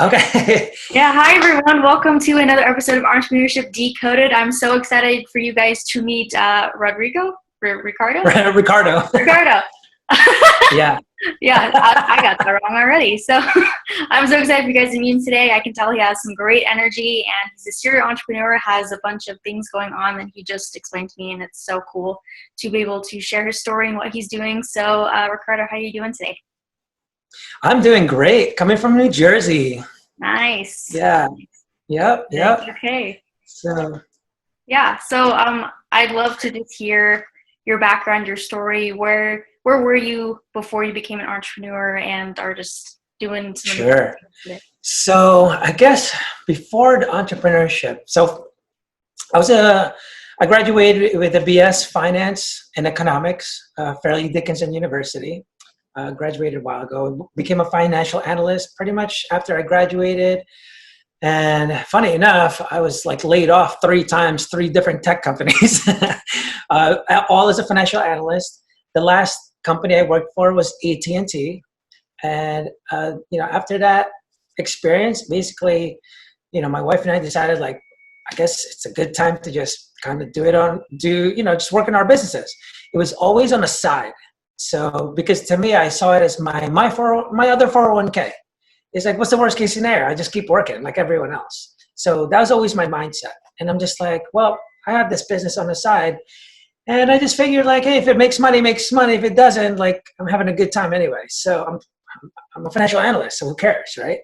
Okay. Yeah, hi everyone. Welcome to another episode of Entrepreneurship Decoded. I'm so excited for you guys to meet Ricardo? Ricardo. Ricardo. Yeah. Yeah, I got that wrong already. So I'm so excited for you guys to meet him today. I can tell he has some great energy and he's a serial entrepreneur, has a bunch of things going on that he just explained to me, and it's so cool to be able to share his story and what he's doing. So Ricardo, how are you doing today? I'm doing great. Coming from New Jersey. Nice. Yeah. Yep. Yep. Okay. So Yeah, so I'd love to just hear your background, your story. Where were you before you became an entrepreneur and are just doing some sure. So I guess before the entrepreneurship, I graduated with a BS Finance and Economics, Fairleigh Dickinson University. Graduated a while ago. Became a financial analyst pretty much after I graduated. And funny enough, I was like laid off 3 times, 3 different tech companies, all as a financial analyst. The last company I worked for was AT&T. And, after that experience, basically, my wife and I decided, like, I guess it's a good time to just kind of just work in our businesses. It was always on the side. So, because to me, I saw it as my other 401k. It's like, what's the worst case scenario? I just keep working like everyone else. So that was always my mindset. And I'm just like, well, I have this business on the side. And I just figured, like, hey, if it makes money, makes money. If it doesn't, like, I'm having a good time anyway. So I'm a financial analyst, so who cares, right?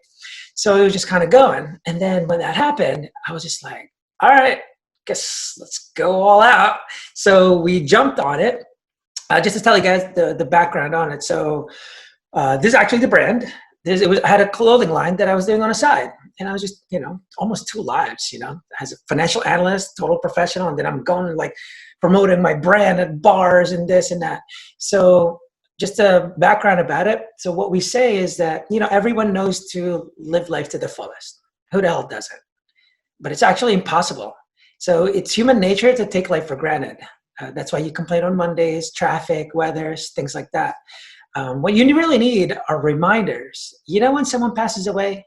So it was just kind of going. And then when that happened, I was just like, all right, guess let's go all out. So we jumped on it. Just to tell you guys the background on it. So this is actually the brand. I had a clothing line that I was doing on the side. And I was just, almost 2 lives, as a financial analyst, total professional. And then I'm going like promoting my brand at bars and this and that. So just a background about it. So what we say is that, everyone knows to live life to the fullest. Who the hell doesn't? But it's actually impossible. So it's human nature to take life for granted. That's why you complain on Mondays, traffic, weathers, things like that. What you really need are reminders. When someone passes away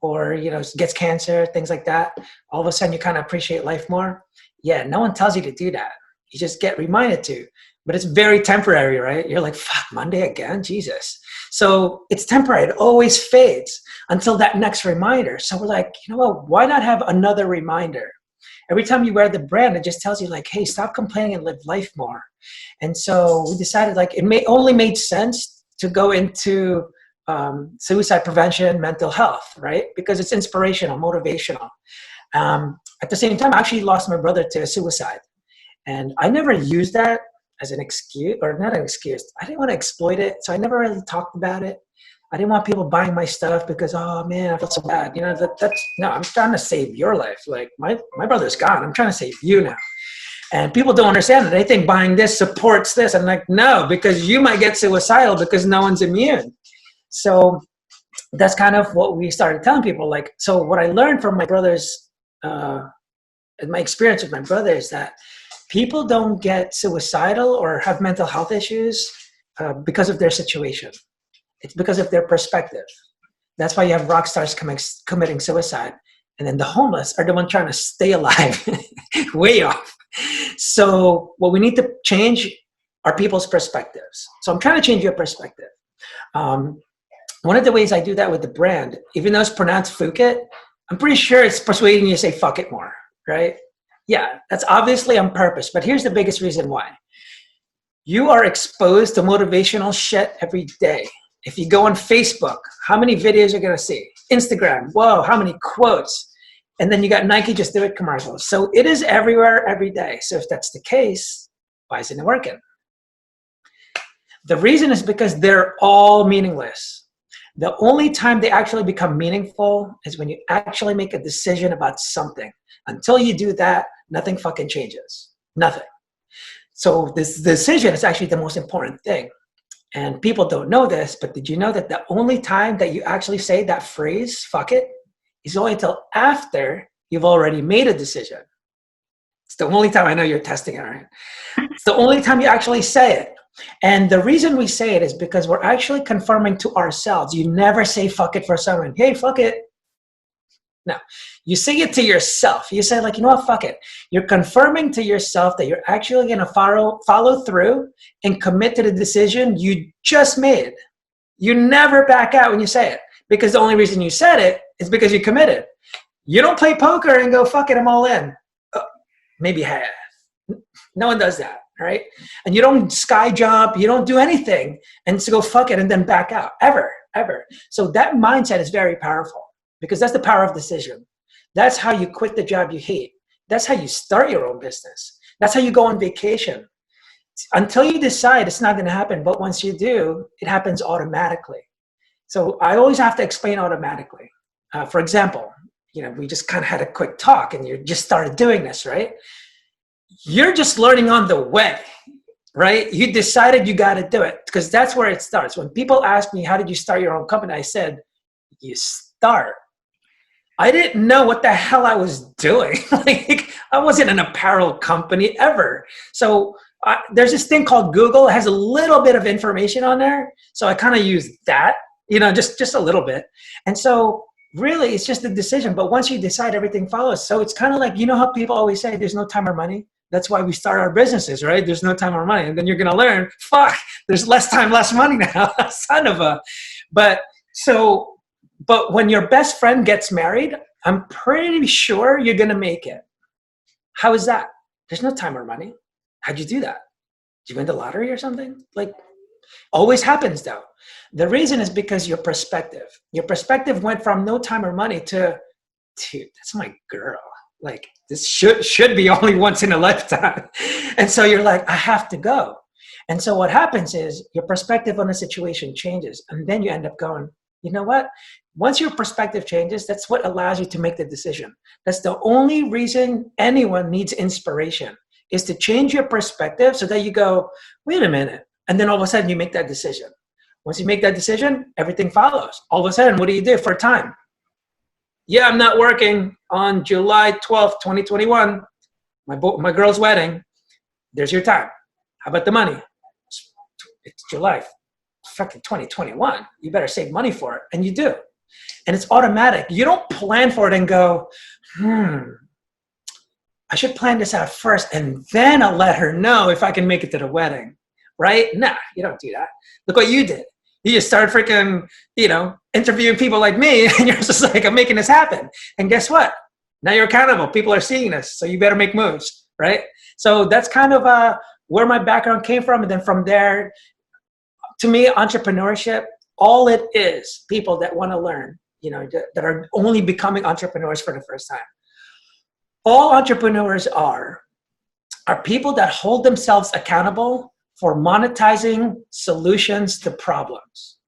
or, gets cancer, things like that, all of a sudden you kind of appreciate life more. Yeah, no one tells you to do that. You just get reminded to. But it's very temporary, right? You're like, fuck, Monday again? Jesus. So it's temporary. It always fades until that next reminder. So we're like, why not have another reminder? Every time you wear the brand, it just tells you, like, hey, stop complaining and live life more. And so we decided, like, only made sense to go into suicide prevention, mental health, right? Because it's inspirational, motivational. At the same time, I actually lost my brother to suicide. And I never used that as an excuse, or not an excuse. I didn't want to exploit it, so I never really talked about it. I didn't want people buying my stuff because, oh man, I feel so bad. No, I'm trying to save your life. Like my brother's gone. I'm trying to save you now. And people don't understand it. They think buying this supports this. I'm like, no, because you might get suicidal because no one's immune. So that's kind of what we started telling people. Like, so what I learned from my brother's, my experience with my brother is that people don't get suicidal or have mental health issues because of their situation. It's because of their perspective. That's why you have rock stars committing suicide. And then the homeless are the one trying to stay alive. Way off. So what we need to change are people's perspectives. So I'm trying to change your perspective. One of the ways I do that with the brand, even though it's pronounced Fukitt, I'm pretty sure it's persuading you to say fuck it more, right? Yeah, that's obviously on purpose. But here's the biggest reason why. You are exposed to motivational shit every day. If you go on Facebook, how many videos you're going to see? Instagram, whoa, how many quotes? And then you got Nike Just Do It commercials. So it is everywhere, every day. So if that's the case, why isn't it working? The reason is because they're all meaningless. The only time they actually become meaningful is when you actually make a decision about something. Until you do that, nothing fucking changes. Nothing. So this decision is actually the most important thing. And people don't know this, but did you know that the only time that you actually say that phrase, fuck it, is only until after you've already made a decision. It's the only time. I know you're testing it, right? It's the only time you actually say it. And the reason we say it is because we're actually confirming to ourselves. You never say fuck it for someone. Hey, fuck it. No, you say it to yourself. You say like, you know what, fuck it. You're confirming to yourself that you're actually going to follow through and commit to the decision you just made. You never back out when you say it, because the only reason you said it is because you committed. You don't play poker and go, fuck it, I'm all in. Maybe half. No one does that, right? And you don't sky jump, you don't do anything and to go fuck it and then back out, ever. So that mindset is very powerful, because that's the power of decision. That's how you quit the job you hate. That's how you start your own business. That's how you go on vacation. Until you decide, it's not going to happen. But once you do, it happens automatically. So I always have to explain automatically. For example, we just kind of had a quick talk and you just started doing this, right? You're just learning on the way, right? You decided you got to do it, because that's where it starts. When people ask me, how did you start your own company? I said, you start. I didn't know what the hell I was doing. Like, I wasn't an apparel company ever. So there's this thing called Google. It has a little bit of information on there. So I kind of use that, just a little bit. And so really it's just a decision. But once you decide, everything follows. So it's kind of like, how people always say there's no time or money. That's why we start our businesses, right? There's no time or money. And then you're going to learn, there's less time, less money now. Son of a, but when your best friend gets married, I'm pretty sure you're going to make it. How is that? There's no time or money. How'd you do that? Did you win the lottery or something? Like, always happens though. The reason is because your perspective went from no time or money to, dude, that's my girl. Like, this should be only once in a lifetime. And so you're like, I have to go. And so what happens is your perspective on the situation changes. And then you end up going, you know what? Once your perspective changes, that's what allows you to make the decision. That's the only reason anyone needs inspiration, is to change your perspective so that you go, wait a minute. And then all of a sudden you make that decision. Once you make that decision, everything follows. All of a sudden, what do you do for time? Yeah, I'm not working on July 12th, 2021, my girl's wedding. There's your time. How about the money? It's July fucking 2021. You better save money for it. And you do. And it's automatic. You don't plan for it and go, I should plan this out first and then I'll let her know if I can make it to the wedding, right? Nah, you don't do that. Look what you did. You just started freaking, interviewing people like me, and you're just like, I'm making this happen. And guess what? Now you're accountable. People are seeing this, so you better make moves, right? So that's kind of where my background came from. And then from there, to me, entrepreneurship, all it is, people that want to learn, that are only becoming entrepreneurs for the first time. All entrepreneurs are people that hold themselves accountable for monetizing solutions to problems.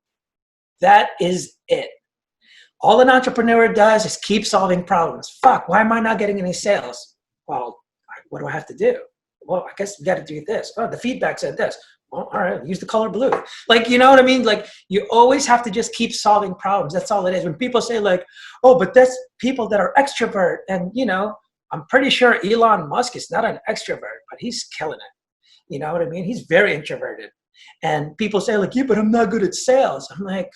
That is it. All an entrepreneur does is keep solving problems. Fuck, why am I not getting any sales? Well, what do I have to do? Well, I guess we got to do this. Oh, the feedback said this. Well, all right, use the color blue. Like, you know what I mean? Like, you always have to just keep solving problems. That's all it is. When people say like, oh, but that's people that are extrovert. And, I'm pretty sure Elon Musk is not an extrovert, but he's killing it. You know what I mean? He's very introverted. And people say like, yeah, but I'm not good at sales. I'm like,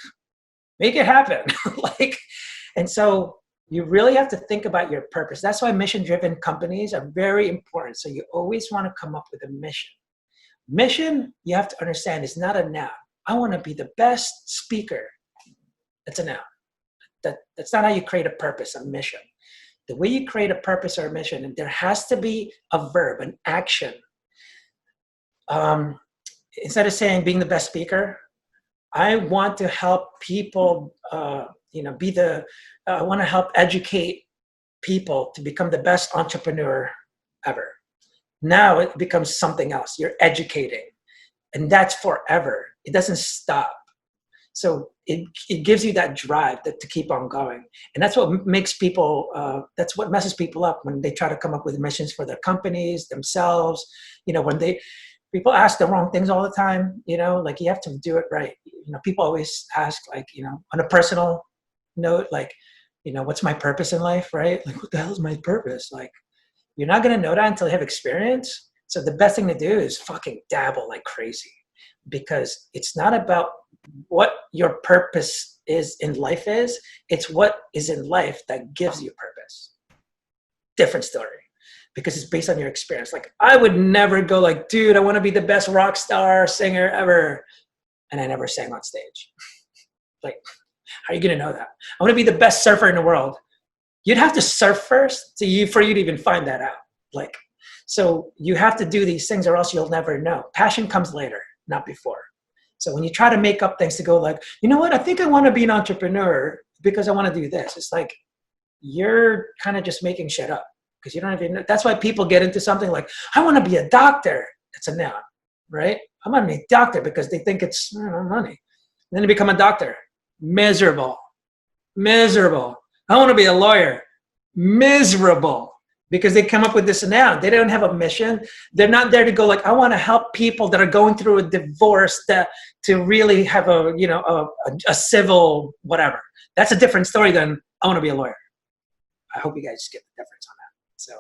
make it happen. And so you really have to think about your purpose. That's why mission-driven companies are very important. So you always want to come up with a mission. Mission, you have to understand, is not a noun. I want to be the best speaker. That's a noun. That's not how you create a purpose, a mission. The way you create a purpose or a mission, and there has to be a verb, an action. Instead of saying being the best speaker, I want to help people, I want to help educate people to become the best entrepreneur ever. Now it becomes something else. You're educating, and that's forever. It doesn't stop. So it gives you that drive to keep on going. And that's what makes people, that's what messes people up when they try to come up with missions for their companies, themselves. When people ask the wrong things all the time, like you have to do it right. People always ask like, on a personal note, like, what's my purpose in life, right? Like, what the hell is my purpose? Like, you're not going to know that until you have experience. So the best thing to do is fucking dabble like crazy, because it's not about what your purpose is in life is, it's what is in life that gives you purpose. Different story. Because it's based on your experience. Like, I would never go like, dude, I want to be the best rock star singer ever. And I never sang on stage. Like, how are you going to know that? I want to be the best surfer in the world. You'd have to surf first for you to even find that out. Like, so you have to do these things or else you'll never know. Passion comes later, not before. So when you try to make up things to go like, you know what, I think I want to be an entrepreneur because I want to do this. It's like, you're kind of just making shit up. Because you don't even know. That's why people get into something like, I want to be a doctor. It's a noun, right? I want to be a doctor because they think it's money. And then they become a doctor. Miserable. I want to be a lawyer. Miserable. Because they come up with this noun. They don't have a mission. They're not there to go like, I want to help people that are going through a divorce to really have a civil whatever. That's a different story than I want to be a lawyer. I hope you guys get the difference on that. So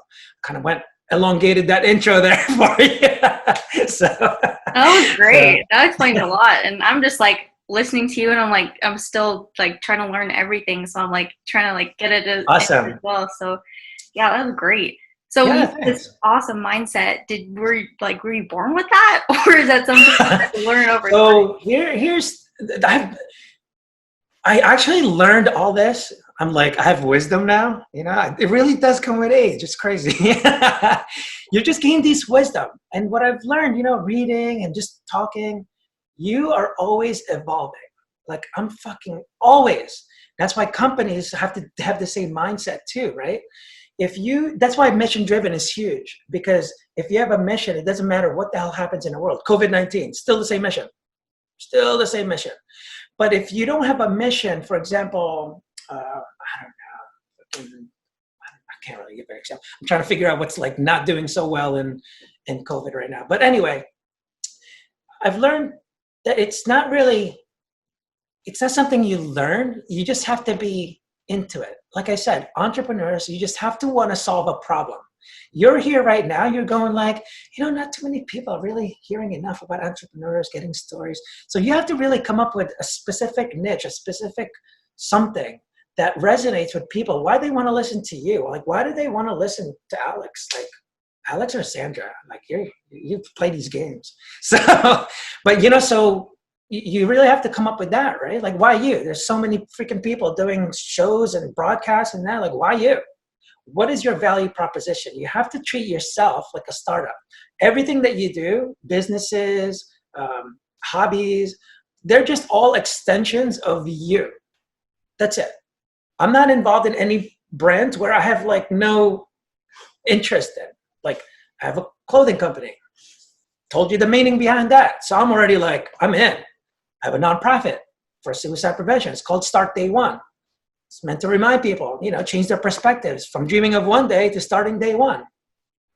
kind of elongated that intro there for you. So that was great. That explained a lot. And I'm just like listening to you and I'm still like trying to learn everything. So I'm like trying to like get it as well. So yeah, that was great. So this awesome mindset, were you born with that? Or is that something you had to learn over time? So I actually learned all this. I'm like, I have wisdom now. It really does come with age. It's crazy. You just gain this wisdom. And what I've learned, reading and just talking, you are always evolving. Like, I'm fucking always. That's why companies have to have the same mindset too, right? That's why mission driven is huge, because if you have a mission, it doesn't matter what the hell happens in the world. COVID-19, still the same mission. But if you don't have a mission, for example, I don't know. I can't really give an example. I'm trying to figure out what's like not doing so well in COVID right now. But anyway, I've learned that it's not something you learn. You just have to be into it. Like I said, entrepreneurs, you just have to want to solve a problem. You're here right now. You're going like, not too many people are really hearing enough about entrepreneurs, getting stories. So you have to really come up with a specific niche, a specific something that resonates with people. Why they want to listen to you? Like, why do they want to listen to Alex? Like, Alex or Sandra? Like, you play these games. So, but so you really have to come up with that, right? Like, why you? There's so many freaking people doing shows and broadcasts and that. Like, why you? What is your value proposition? You have to treat yourself like a startup. Everything that you do, businesses, hobbies, they're just all extensions of you. That's it. I'm not involved in any brands where I have like no interest in. Like, I have a clothing company. Told you the meaning behind that. So I'm already like, I'm in. I have a nonprofit for suicide prevention. It's called Start Day One. It's meant to remind people, change their perspectives from dreaming of one day to starting day one.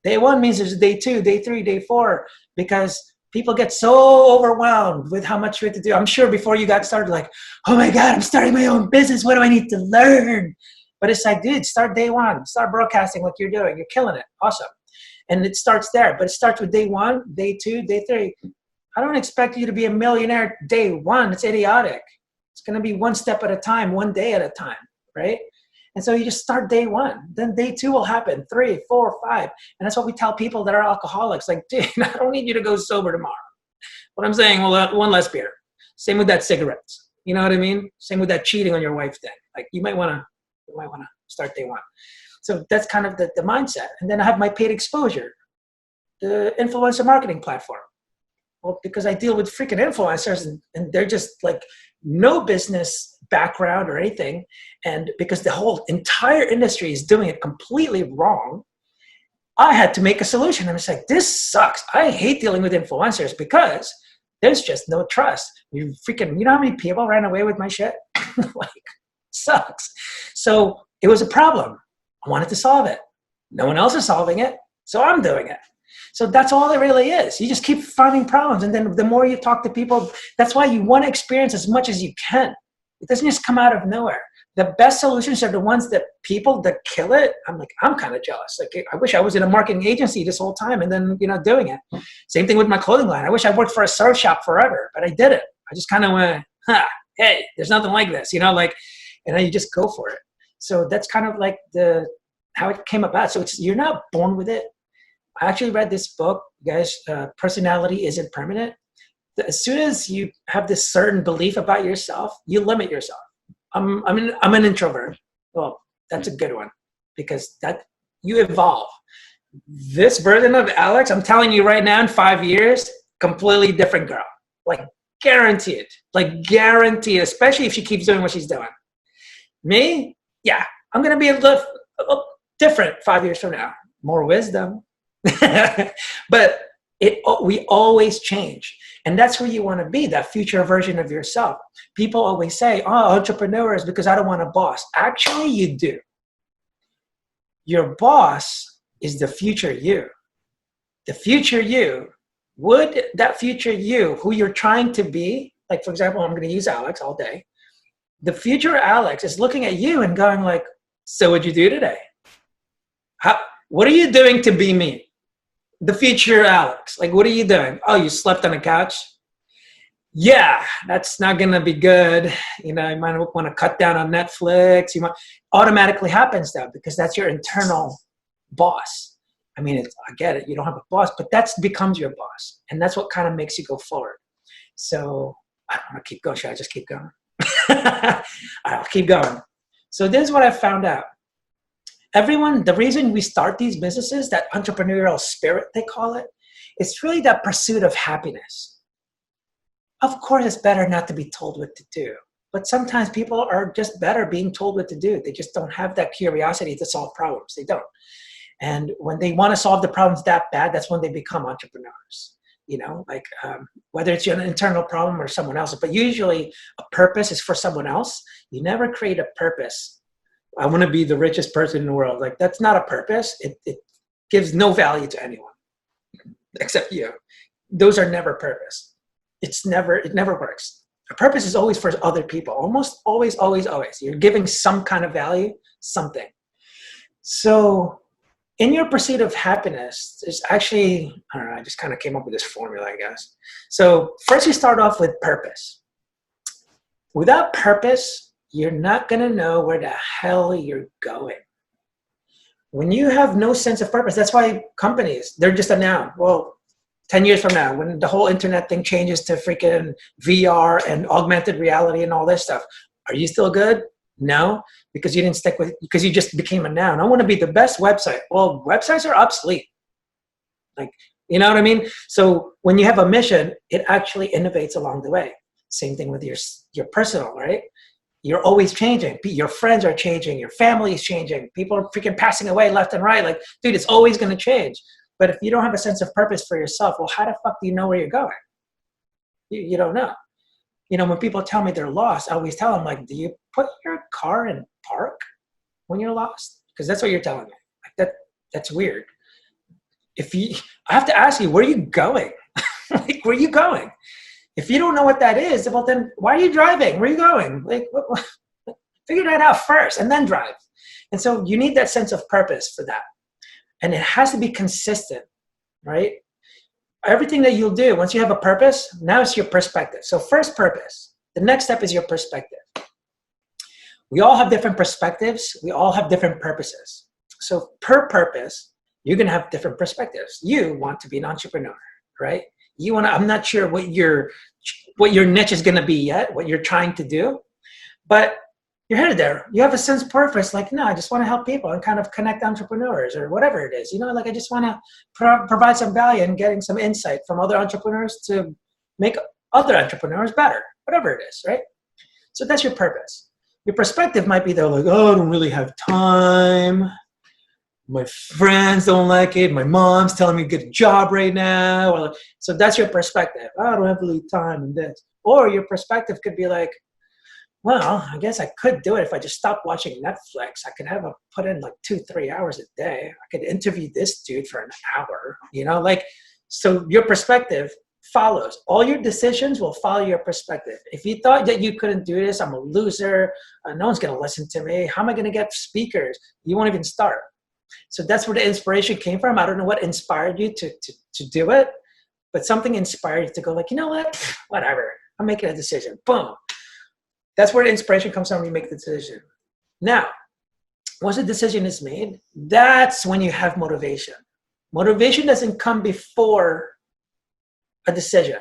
Day one means there's day 2, day 3, day 4, because people get so overwhelmed with how much you have to do. I'm sure before you got started, like, oh my God, I'm starting my own business. What do I need to learn? But it's like, dude, start day 1. Start broadcasting like you're doing. You're killing it. Awesome. And it starts there. But it starts with day 1, day 2, day 3. I don't expect you to be a millionaire day 1. It's idiotic. It's going to be one step at a time, one day at a time, right? And so you just start day 1. Then day 2 will happen, 3, 4, 5. And that's what we tell people that are alcoholics. Like, dude, I don't need you to go sober tomorrow. What I'm saying, well, one less beer. Same with that cigarettes. You know what I mean? Same with that cheating on your wife thing. Like, you might want to start day 1. So that's kind of the mindset. And then I have my paid exposure, the influencer marketing platform. Well, because I deal with freaking influencers and they're just like no business background or anything. And because the whole entire industry is doing it completely wrong, I had to make a solution. I was like, this sucks. I hate dealing with influencers because there's just no trust. You know how many people ran away with my shit? Like, sucks. So it was a problem. I wanted to solve it. No one else is solving it, so I'm doing it. So that's all it really is. You just keep finding problems. And then the more you talk to people, that's why you want to experience as much as you can. It doesn't just come out of nowhere. The best solutions are the ones that people that kill it. I'm kind of jealous. Like, I wish I was in a marketing agency this whole time and then, doing it. Same thing with my clothing line. I wish I worked for a surf shop forever, but I didn't. I just kind of went, hey, there's nothing like this, you know, like, and then you just go for it. So that's kind of like how it came about. So you're not born with it. I actually read this book, guys, Personality Isn't Permanent. As soon as you have this certain belief about yourself, you limit yourself. I'm an introvert. Well, that's a good one because that you evolve. This version of Alex, I'm telling you right now, in 5 years, completely different girl. Like guaranteed, especially if she keeps doing what she's doing. Me, yeah, I'm going to be a little different 5 years from now. More wisdom. But we always change. And that's where you want to be, that future version of yourself. People always say, oh, entrepreneurs, because I don't want a boss. Actually, you do. Your boss is the future you. The future you, would that future you, who you're trying to be, like, for example, I'm going to use Alex all day. The future Alex is looking at you and going like, so what'd you do today? What are you doing to be me? The future Alex, like, what are you doing? Oh, you slept on a couch? Yeah, that's not going to be good. You know, you might want to cut down on Netflix. You might automatically happens though, because that's your internal boss. I mean, I get it. You don't have a boss, but that becomes your boss. And that's what kind of makes you go forward. So I don't want to keep going. Should I just keep going? I'll keep going. So this is what I found out. The reason we start these businesses, that entrepreneurial spirit, they call it, it's really that pursuit of happiness. Of course, it's better not to be told what to do. But sometimes people are just better being told what to do. They just don't have that curiosity to solve problems. They don't. And when they want to solve the problems that bad, that's when they become entrepreneurs. You know, like whether it's an internal problem or someone else's. But usually a purpose is for someone else. You never create a purpose. I want to be the richest person in the world. Like, that's not a purpose. It gives no value to anyone except you. Those are never purpose. It never works. A purpose is always for other people. Almost always, always, always. You're giving some kind of value, something. So in your pursuit of happiness, there's actually, I don't know, I just kind of came up with this formula, I guess. So first you start off with purpose. Without purpose, you're not going to know where the hell you're going. When you have no sense of purpose, that's why companies, they're just a noun. Well, 10 years from now, when the whole internet thing changes to freaking VR and augmented reality and all this stuff, are you still good? No, because you didn't stick with, because you just became a noun. I want to be the best website. Well, websites are obsolete. Like, you know what I mean? So when you have a mission, it actually innovates along the way. Same thing with your personal, right? You're always changing. Your friends are changing. Your family is changing. People are freaking passing away left and right. Like, dude, it's always going to change. But if you don't have a sense of purpose for yourself, well, how the fuck do you know where you're going? You don't know. You know, when people tell me they're lost, I always tell them, like, do you put your car in park when you're lost? Because that's what you're telling me. Like, that's weird. I have to ask you, where are you going? Like, where are you going? If you don't know what that is, well, then why are you driving? Where are you going? Like, figure that out first and then drive. And so you need that sense of purpose for that. And it has to be consistent, right? Everything that you'll do, once you have a purpose, now it's your perspective. So first purpose. The next step is your perspective. We all have different perspectives. We all have different purposes. So per purpose, you're going to have different perspectives. You want to be an entrepreneur, right? You want to, I'm not sure what your niche is going to be yet, what you're trying to do, but you're headed there. You have a sense of purpose. Like, no, I just want to help people and kind of connect entrepreneurs or whatever it is. You know, like, I just want to provide some value and getting some insight from other entrepreneurs to make other entrepreneurs better, whatever it is, right? So that's your purpose. Your perspective might be they're like, oh, I don't really have time. My friends don't like it. My mom's telling me to get a job right now. So that's your perspective. Oh, I don't have really time in this. Or your perspective could be like, well, I guess I could do it if I just stopped watching Netflix. I could put in like 2-3 hours a day. I could interview this dude for an hour, you know, like, so your perspective follows. All your decisions will follow your perspective. If you thought that you couldn't do this, I'm a loser. No one's going to listen to me. How am I going to get speakers? You won't even start. So that's where the inspiration came from. I don't know what inspired you to do it, but something inspired you to go like, you know what, whatever. I'm making a decision. Boom. That's where the inspiration comes from when you make the decision. Now, once the decision is made, that's when you have motivation. Motivation doesn't come before a decision.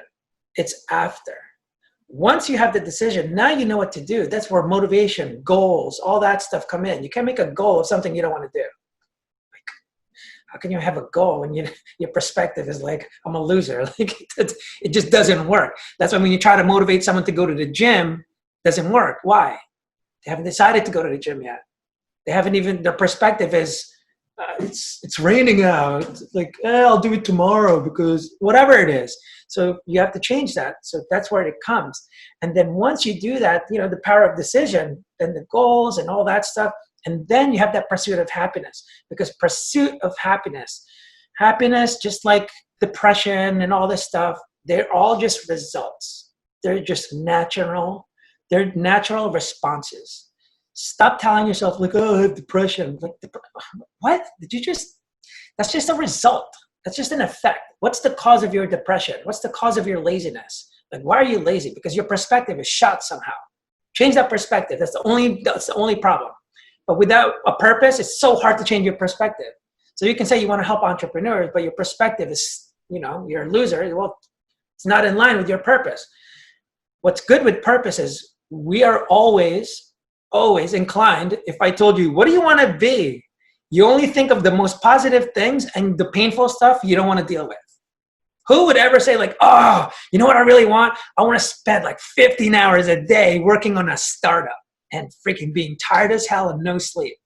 It's after. Once you have the decision, now you know what to do. That's where motivation, goals, all that stuff come in. You can't make a goal of something you don't want to do. Like, how can you have a goal when your perspective is like, I'm a loser? Like, it just doesn't work. That's why when you try to motivate someone to go to the gym, it doesn't work. Why? They haven't decided to go to the gym yet. They haven't even, their perspective is, it's raining out. Like, I'll do it tomorrow because whatever it is. So you have to change that. So that's where it comes. And then once you do that, the power of decision, then the goals and all that stuff. And then you have that pursuit of happiness, because pursuit of happiness, just like depression and all this stuff, they're all just results. They're just natural. They're natural responses. Stop telling yourself like, oh, I have depression. Like, what? That's just a result. That's just an effect. What's the cause of your depression? What's the cause of your laziness? Like, why are you lazy? Because your perspective is shot somehow. Change that perspective. That's the only problem. But without a purpose, it's so hard to change your perspective. So you can say you want to help entrepreneurs, but your perspective is, you're a loser. Well, it's not in line with your purpose. What's good with purpose is we are always inclined. If I told you, what do you want to be? You only think of the most positive things, and the painful stuff you don't want to deal with. Who would ever say like, oh, you know what I really want? I want to spend like 15 hours a day working on a startup and freaking being tired as hell and no sleep.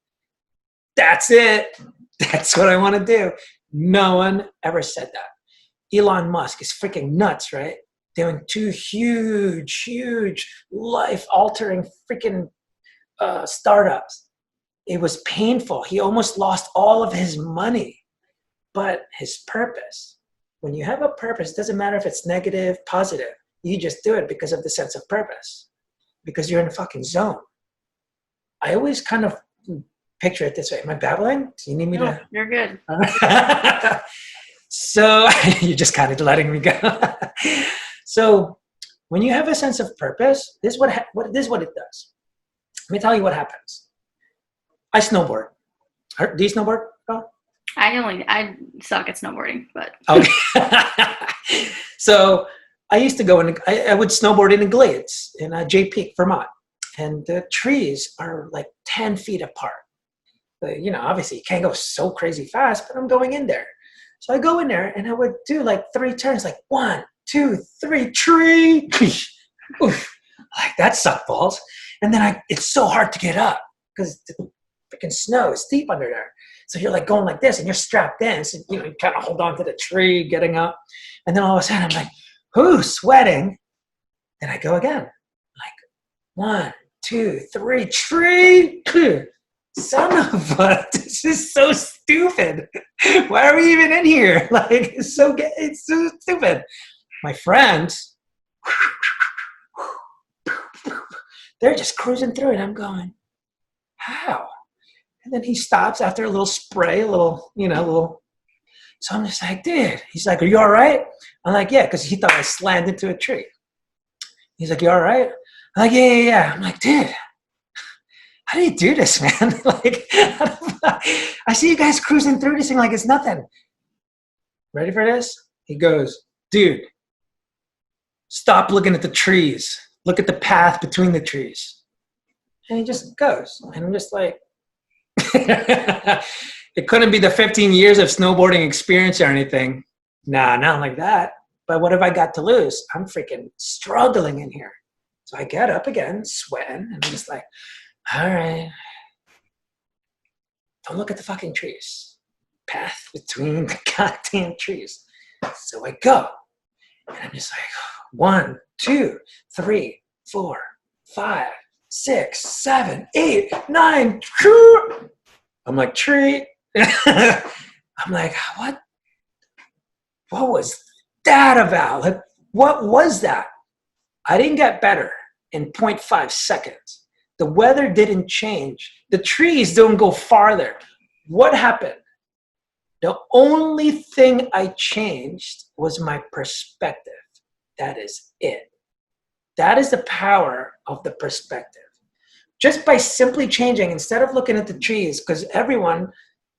That's it. That's what I want to do. No one ever said that. Elon Musk is freaking nuts, right? Doing 2 huge life-altering freaking startups. It was painful. He almost lost all of his money. But his purpose, when you have a purpose, it doesn't matter if it's negative, positive. You just do it because of the sense of purpose. Because you're in a fucking zone. I always kind of picture it this way. Am I babbling? Do you need me to? You're good. So you're just kind of letting me go. So when you have a sense of purpose, this is what it does. Let me tell you what happens. I snowboard. Do you snowboard? I suck at snowboarding, but. Okay. So I used to go I would snowboard in the Glades in Jay Peak, Vermont. And the trees are like 10 feet apart. But, obviously you can't go so crazy fast, but I'm going in there. So I go in there and I would do like 3 turns, like 1, 2, 3, tree. Oof. Like that sucked balls. And then it's so hard to get up because the freaking snow is deep under there. So you're like going like this and you're strapped in. So, you kind of hold on to the tree, getting up. And then all of a sudden I'm like, sweating. Then I go again. Like 1, 2, 3, tree. Son of a, this is so stupid. Why are we even in here? Like, it's so stupid. My friends, they're just cruising through it. I'm going, how? And then he stops after a little spray, a little. So I'm just like, dude. He's like, are you all right? I'm like, yeah, because he thought I slammed into a tree. He's like, you all right? I'm like, yeah. I'm like, dude, how do you do this, man? Like, I see you guys cruising through this thing like it's nothing. Ready for this? He goes, dude, stop looking at the trees. Look at the path between the trees. And he just goes. And I'm just like, it couldn't be the 15 years of snowboarding experience or anything. Nah, not like that. But what have I got to lose? I'm freaking struggling in here. So I get up again, sweating, and I'm just like, all right. Don't look at the fucking trees. Path between the goddamn trees. So I go. And I'm just like, 1, 2, 3, 4, 5, 6, 7, 8, 9. I'm like, tree. I'm like, what was that about? Like, what was that? I didn't get better in 0.5 seconds. The weather didn't change. The trees don't go farther. What happened? The only thing I changed was my perspective. That is it. That is the power of the perspective. Just by simply changing, instead of looking at the trees, because everyone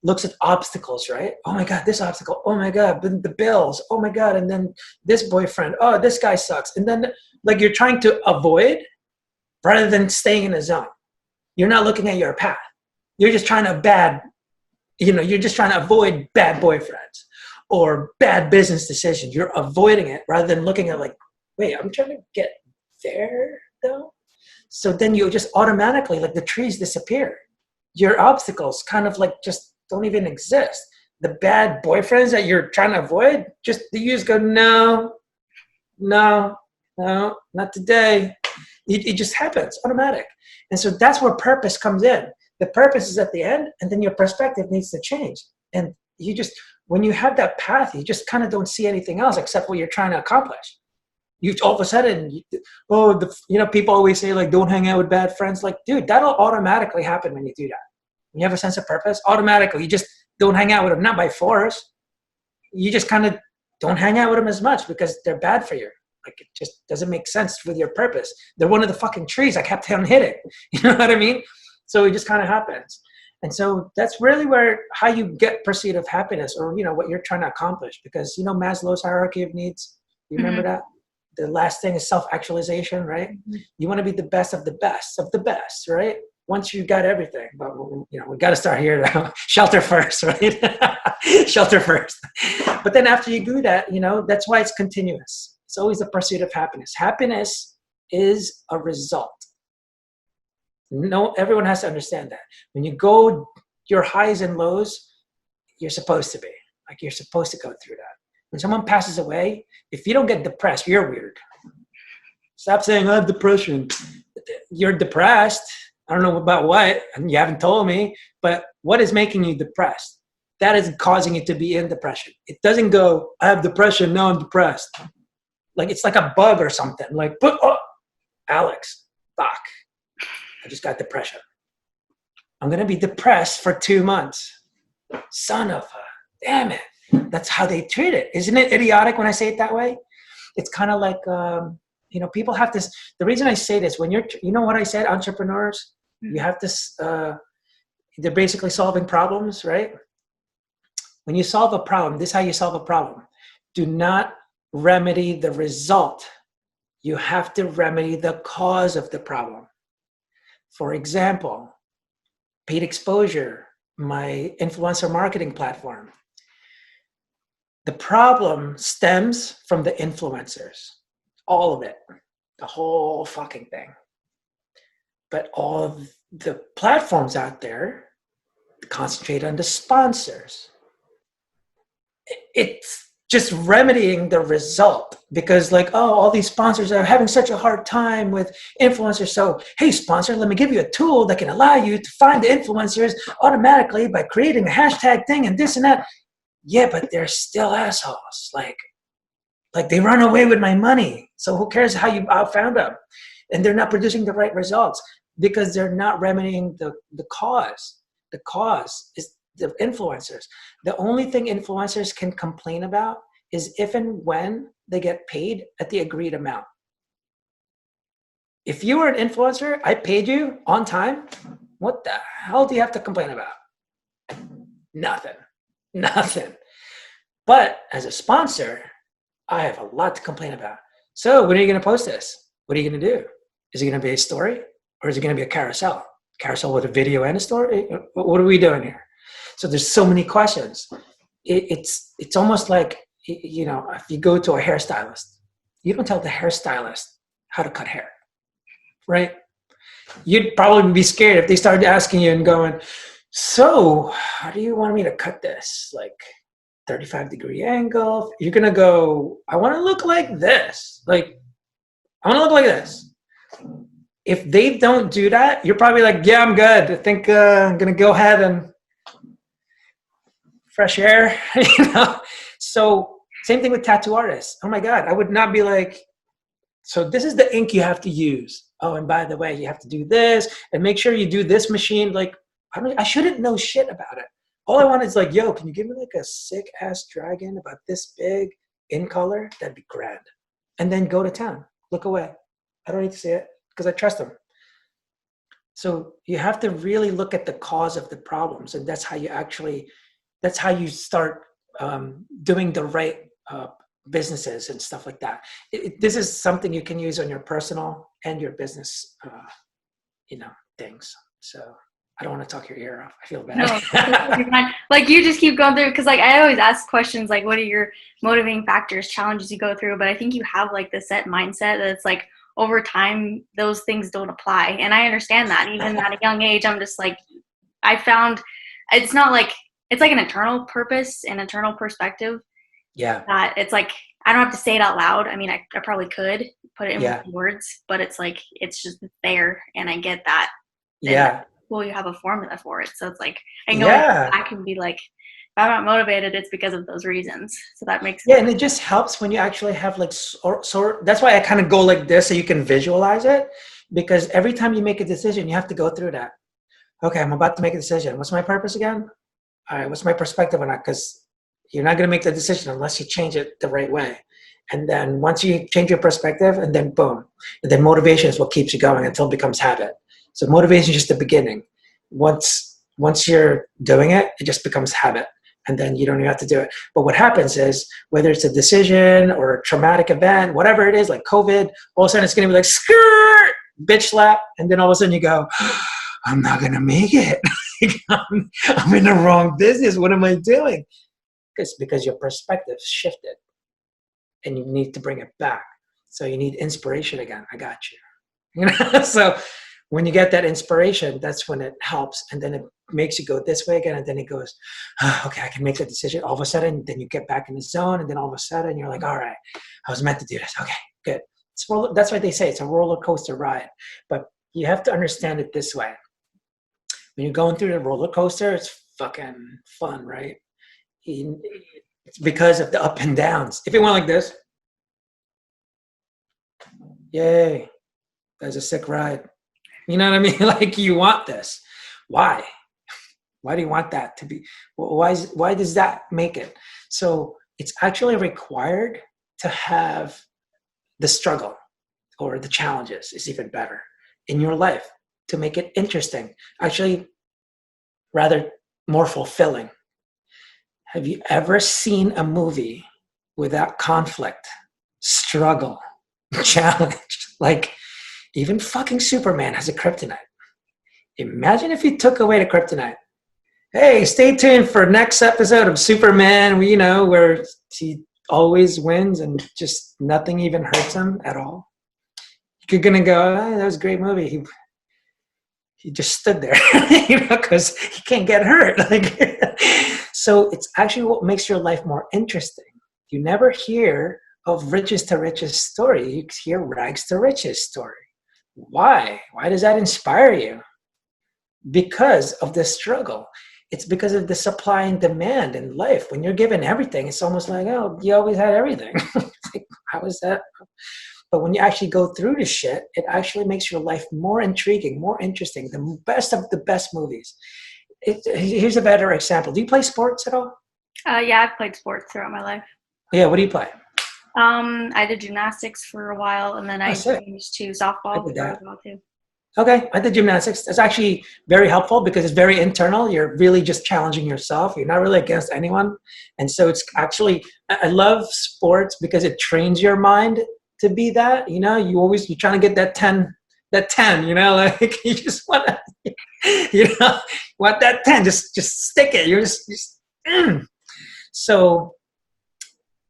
looks at obstacles, right? Oh my God, this obstacle. Oh my God, the bills. Oh my God, and then this boyfriend. Oh, this guy sucks. And then like you're trying to avoid rather than staying in a zone. You're not looking at your path. You're just trying to you're just trying to avoid bad boyfriends or bad business decisions. You're avoiding it rather than looking at like, wait, I'm trying to get there though. So then you just automatically, like the trees disappear. Your obstacles kind of like just don't even exist. The bad boyfriends that you're trying to avoid, you just go, no, not today. It just happens, automatic. And so that's where purpose comes in. The purpose is at the end, and then your perspective needs to change. And when you have that path, you just kind of don't see anything else except what you're trying to accomplish. You all of a sudden, people always say like, don't hang out with bad friends. Like, dude, that'll automatically happen when you do that. When you have a sense of purpose, automatically, you just don't hang out with them, not by force. You just kind of don't hang out with them as much because they're bad for you. Like, it just doesn't make sense with your purpose. They're one of the fucking trees I kept on hitting. You know what I mean? So it just kind of happens. And so that's really how you get pursuit of happiness, or, what you're trying to accomplish. Because, Maslow's hierarchy of needs, you remember that? The last thing is self-actualization, right? Mm-hmm. You want to be the best of the best, right? Once you got everything, but we got to start here now. Shelter first, right? Shelter first. But then after you do that, that's why it's continuous. It's always the pursuit of happiness. Happiness is a result. No, everyone has to understand that. When you go your highs and lows, you're supposed to be. Like, you're supposed to go through that. When someone passes away, if you don't get depressed, you're weird. Stop saying, I have depression. You're depressed. I don't know about what, and you haven't told me, but what is making you depressed? That is causing you to be in depression. It doesn't go, I have depression, now I'm depressed. Like, it's like a bug or something. Like, Alex, fuck, I just got depression. I'm going to be depressed for 2 months. Son of a, damn it. That's how they treat it. Isn't it idiotic when I say it that way? It's kind of like, people have this, the reason I say this, when what I said, entrepreneurs, you have this, they're basically solving problems, right? When you solve a problem, this is how you solve a problem. Do not remedy the result. You have to remedy the cause of the problem. For example, paid exposure, my influencer marketing platform. The problem stems from the influencers, all of it, the whole fucking thing. But all of the platforms out there concentrate on the sponsors. It's just remedying the result because all these sponsors are having such a hard time with influencers. So, hey, sponsor, let me give you a tool that can allow you to find the influencers automatically by creating a hashtag thing and this and that. Yeah, but they're still assholes. Like they run away with my money. So who cares how you found them? And they're not producing the right results because they're not remedying the cause. The cause is the influencers. The only thing influencers can complain about is if and when they get paid at the agreed amount. If you were an influencer, I paid you on time, what the hell do you have to complain about? Nothing. But as a sponsor, I have a lot to complain about. So when are you going to post this? What are you going to do? Is it going to be a story or is it going to be a carousel? Carousel with a video and a story? What are we doing here? So there's so many questions. It's almost like, if you go to a hairstylist, you don't tell the hairstylist how to cut hair, right? You'd probably be scared if they started asking you and going, so how do you want me to cut this? 35-degree angle. You're going to go, I want to look like this. I want to look like this. If they don't do that, you're probably like, yeah, I'm good. I think I'm going to go ahead and fresh air, So same thing with tattoo artists. Oh my God, I would not be like, so this is the ink you have to use. Oh, and by the way, you have to do this and make sure you do this machine. I shouldn't know shit about it. All I want is yo, can you give me a sick ass dragon about this big in color? That'd be grand. And then go to town. Look away. I don't need to see it. because I trust them. So you have to really look at the cause of the problems, and that's how you start doing the right businesses and stuff like that. This is something you can use on your personal and your business, things. So I don't want to talk your ear off. I feel bad. No, like you just keep going through, because like I always ask questions like, what are your motivating factors, challenges you go through? But I think you have like the set mindset that it's like over time those things don't apply, and I understand that. Even at a young age, I'm just like, I found it's not like, it's like an internal purpose, an internal perspective. Yeah. That it's like I don't have to say it out loud. I mean, I probably could put it in words, but it's like it's just there, and I get that. Yeah. Well, you have a formula for it, so it's like I know I can be like, if I'm not motivated, it's because of those reasons. So that makes sense. And it just helps when you actually have like so that's why I kind of go like this, so you can visualize it, because every time you make a decision, you have to go through that. Okay, I'm about to make a decision. What's my purpose again? All right, what's my perspective on that? Because you're not going to make the decision unless you change it the right way. And then once you change your perspective, and then boom, and then motivation is what keeps you going until it becomes habit. So motivation is just the beginning. Once you're doing it, it just becomes habit, and then you don't even have to do it. But what happens is, whether it's a decision or a traumatic event, whatever it is, like COVID, all of a sudden it's going to be like, skirt, bitch slap, and then all of a sudden you go, I'm not going to make it. I'm in the wrong business. What am I doing? Because your perspective shifted, and you need to bring it back. So you need inspiration again. I got you. So when you get that inspiration, that's when it helps. And then it makes you go this way again. And then it goes, okay, I can make that decision. All of a sudden, then you get back in the zone. And then all of a sudden you're like, all right, I was meant to do this. Okay, good. That's why they say it's a roller coaster ride. But you have to understand it this way. When you're going through the roller coaster, it's fucking fun, right? It's because of the up and downs. If it went like this, yay, that's a sick ride. You know what I mean? Like, you want this. Why? Why do you want that to be? Why does that make it? So it's actually required to have the struggle, or the challenges is even better, in your life, to make it interesting. Actually, rather more fulfilling. Have you ever seen a movie without conflict, struggle, challenge? Like, even fucking Superman has a kryptonite. Imagine if you took away the kryptonite. Hey, stay tuned for next episode of Superman, where he always wins and just nothing even hurts him at all. You're going to go, that was a great movie. He just stood there, because he can't get hurt. So it's actually what makes your life more interesting. You never hear of riches to riches story. You hear rags to riches story. Why? Why does that inspire you? Because of the struggle. It's because of the supply and demand in life. When you're given everything, it's almost like, oh, you always had everything. Like, how is that? But when you actually go through the shit, it actually makes your life more intriguing, more interesting. The best of the best movies. Here's a better example. Do you play sports at all? Yeah, I've played sports throughout my life. Yeah, what do you play? I did gymnastics for a while, and then I changed to softball for a while too. Okay, I did gymnastics. It's actually very helpful because it's very internal. You're really just challenging yourself. You're not really against anyone. And so it's actually, I love sports because it trains your mind to be that, you're trying to get that 10, like you just want to, want that 10, just stick it. You're just. So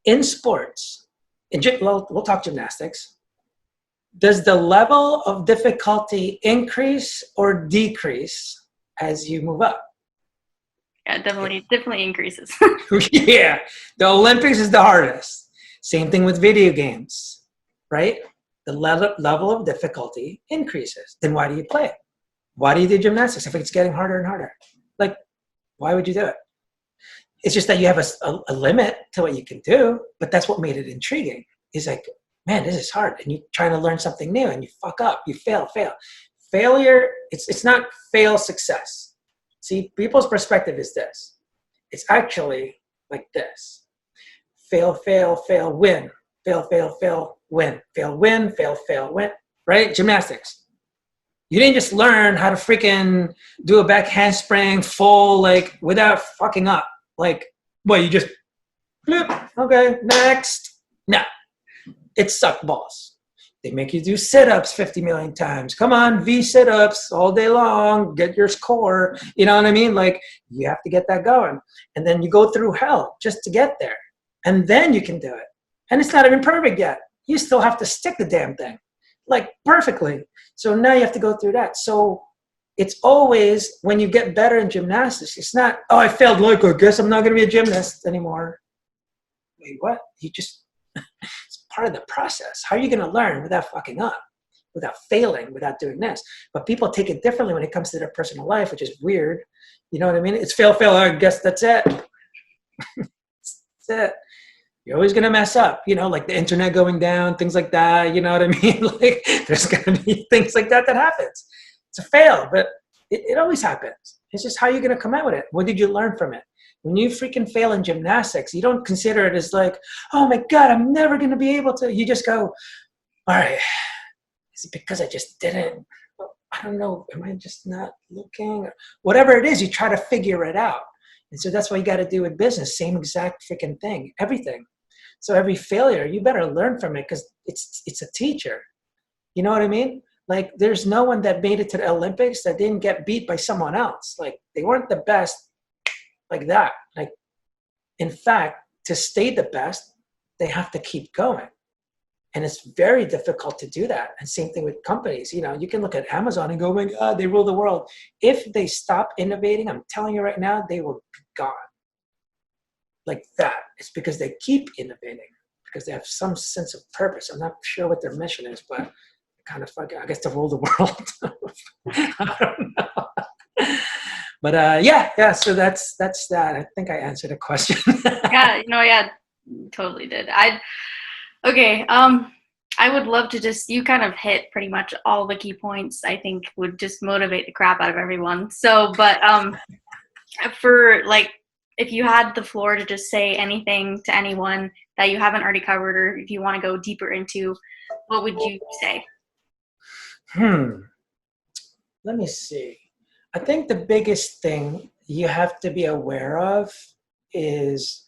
in sports, we'll talk gymnastics. Does the level of difficulty increase or decrease as you move up? Yeah, definitely increases. Yeah, the Olympics is the hardest. Same thing with video games, right? The level of difficulty increases. Then why do you play it? Why do you do gymnastics if it's getting harder and harder? Like, why would you do it? It's just that you have a limit to what you can do, but that's what made it intriguing. It's like, man, this is hard. And you're trying to learn something new and you fuck up, you fail. Failure, it's not fail success. See, people's perspective is this. It's actually like this. Fail, win. Fail, win. Fail, win. Fail, win. right? Gymnastics. You didn't just learn how to freaking do a back handspring full, like, without fucking up. Like, well, you just, flip, okay, next. No, it sucked balls. They make you do sit-ups 50 million times. Come on, V sit-ups all day long. Get your core. You know what I mean? Like, you have to get that going. And then you go through hell just to get there. And then you can do it. And it's not even perfect yet. You still have to stick the damn thing, like, perfectly. So now you have to go through that. So it's always, when you get better in gymnastics, it's not, oh, I failed local. I guess I'm not going to be a gymnast anymore. Wait, what? You just, it's part of the process. How are you going to learn without fucking up, without failing, without doing this? But people take it differently when it comes to their personal life, which is weird. You know what I mean? It's fail, fail. I guess that's it. That's it. You're always going to mess up, you know, like the internet going down, things like that. You know what I mean? Like, there's going to be things like that happens. It's a fail, but it always happens. It's just how you're going to come out with it. What did you learn from it? When you freaking fail in gymnastics, you don't consider it as like, oh my God, I'm never going to be able to. You just go, all right, is it because I just didn't? I don't know. Am I just not looking? Whatever it is, you try to figure it out. And so that's what you got to do with business. Same exact freaking thing, everything. So every failure, you better learn from it because it's a teacher. You know what I mean? Like, there's no one that made it to the Olympics that didn't get beat by someone else. Like, they weren't the best like that. Like, in fact, to stay the best, they have to keep going. And it's very difficult to do that. And same thing with companies. You know, you can look at Amazon and go, oh my God, they rule the world. If they stop innovating, I'm telling you right now, they will be gone. Like that. It's because they keep innovating, because they have some sense of purpose. I'm not sure what their mission is, but kind of fucking, I guess, to rule the world. I don't know. But yeah. So that's that. I think I answered the question. Yeah, totally did. Okay. I would love to just, you kind of hit pretty much all the key points I think would just motivate the crap out of everyone. So, but for like, if you had the floor to just say anything to anyone that you haven't already covered, or if you want to go deeper into, what would you say? Let me see. I think the biggest thing you have to be aware of is,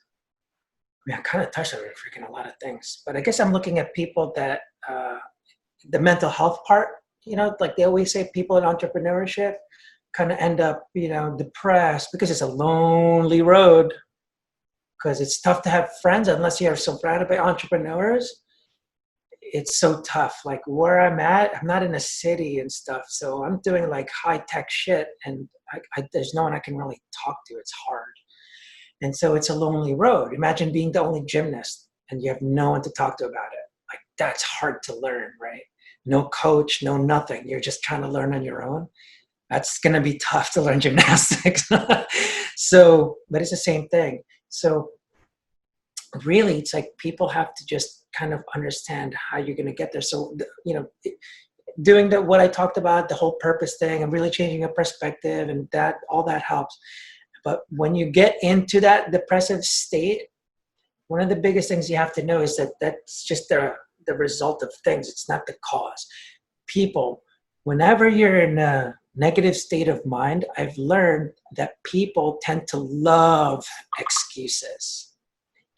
I kind of touched on freaking a lot of things, but I guess I'm looking at people that, the mental health part, you know, like they always say, people in entrepreneurship kind of end up, you know, depressed because it's a lonely road, because it's tough to have friends unless you're surrounded by entrepreneurs. It's so tough. Like where I'm at, I'm not in a city and stuff. So I'm doing like high tech shit, and there's no one I can really talk to. It's hard. And so it's a lonely road. Imagine being the only gymnast and you have no one to talk to about it. Like, that's hard to learn, right? No coach, no nothing. You're just trying to learn on your own. That's going to be tough to learn gymnastics. So, but it's the same thing. So really, it's like people have to just kind of understand how you're going to get there. So, you know, doing what I talked about, the whole purpose thing, and really changing your perspective, and that, all that helps. But when you get into that depressive state, one of the biggest things you have to know is that that's just the result of things. It's not the cause. People, whenever you're in a negative state of mind, I've learned that people tend to love excuses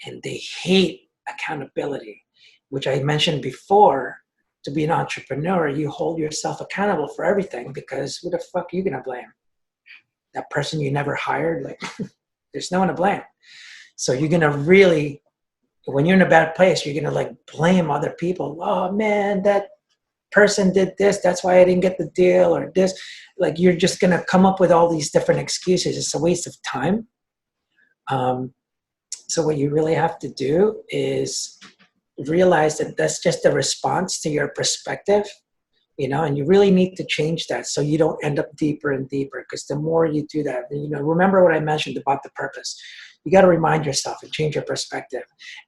and they hate accountability, which I mentioned before. To be an entrepreneur, you hold yourself accountable for everything, because who the fuck are you going to blame? That person you never hired? Like, there's no one to blame. So you're going to really, when you're in a bad place, you're going to like blame other people. Oh man, that person did this. That's why I didn't get the deal, or this. Like, you're just going to come up with all these different excuses. It's a waste of time. So what you really have to do is realize that that's just a response to your perspective, you know, and you really need to change that so you don't end up deeper and deeper. Because the more you do that, you know, remember what I mentioned about the purpose. You got to remind yourself and change your perspective.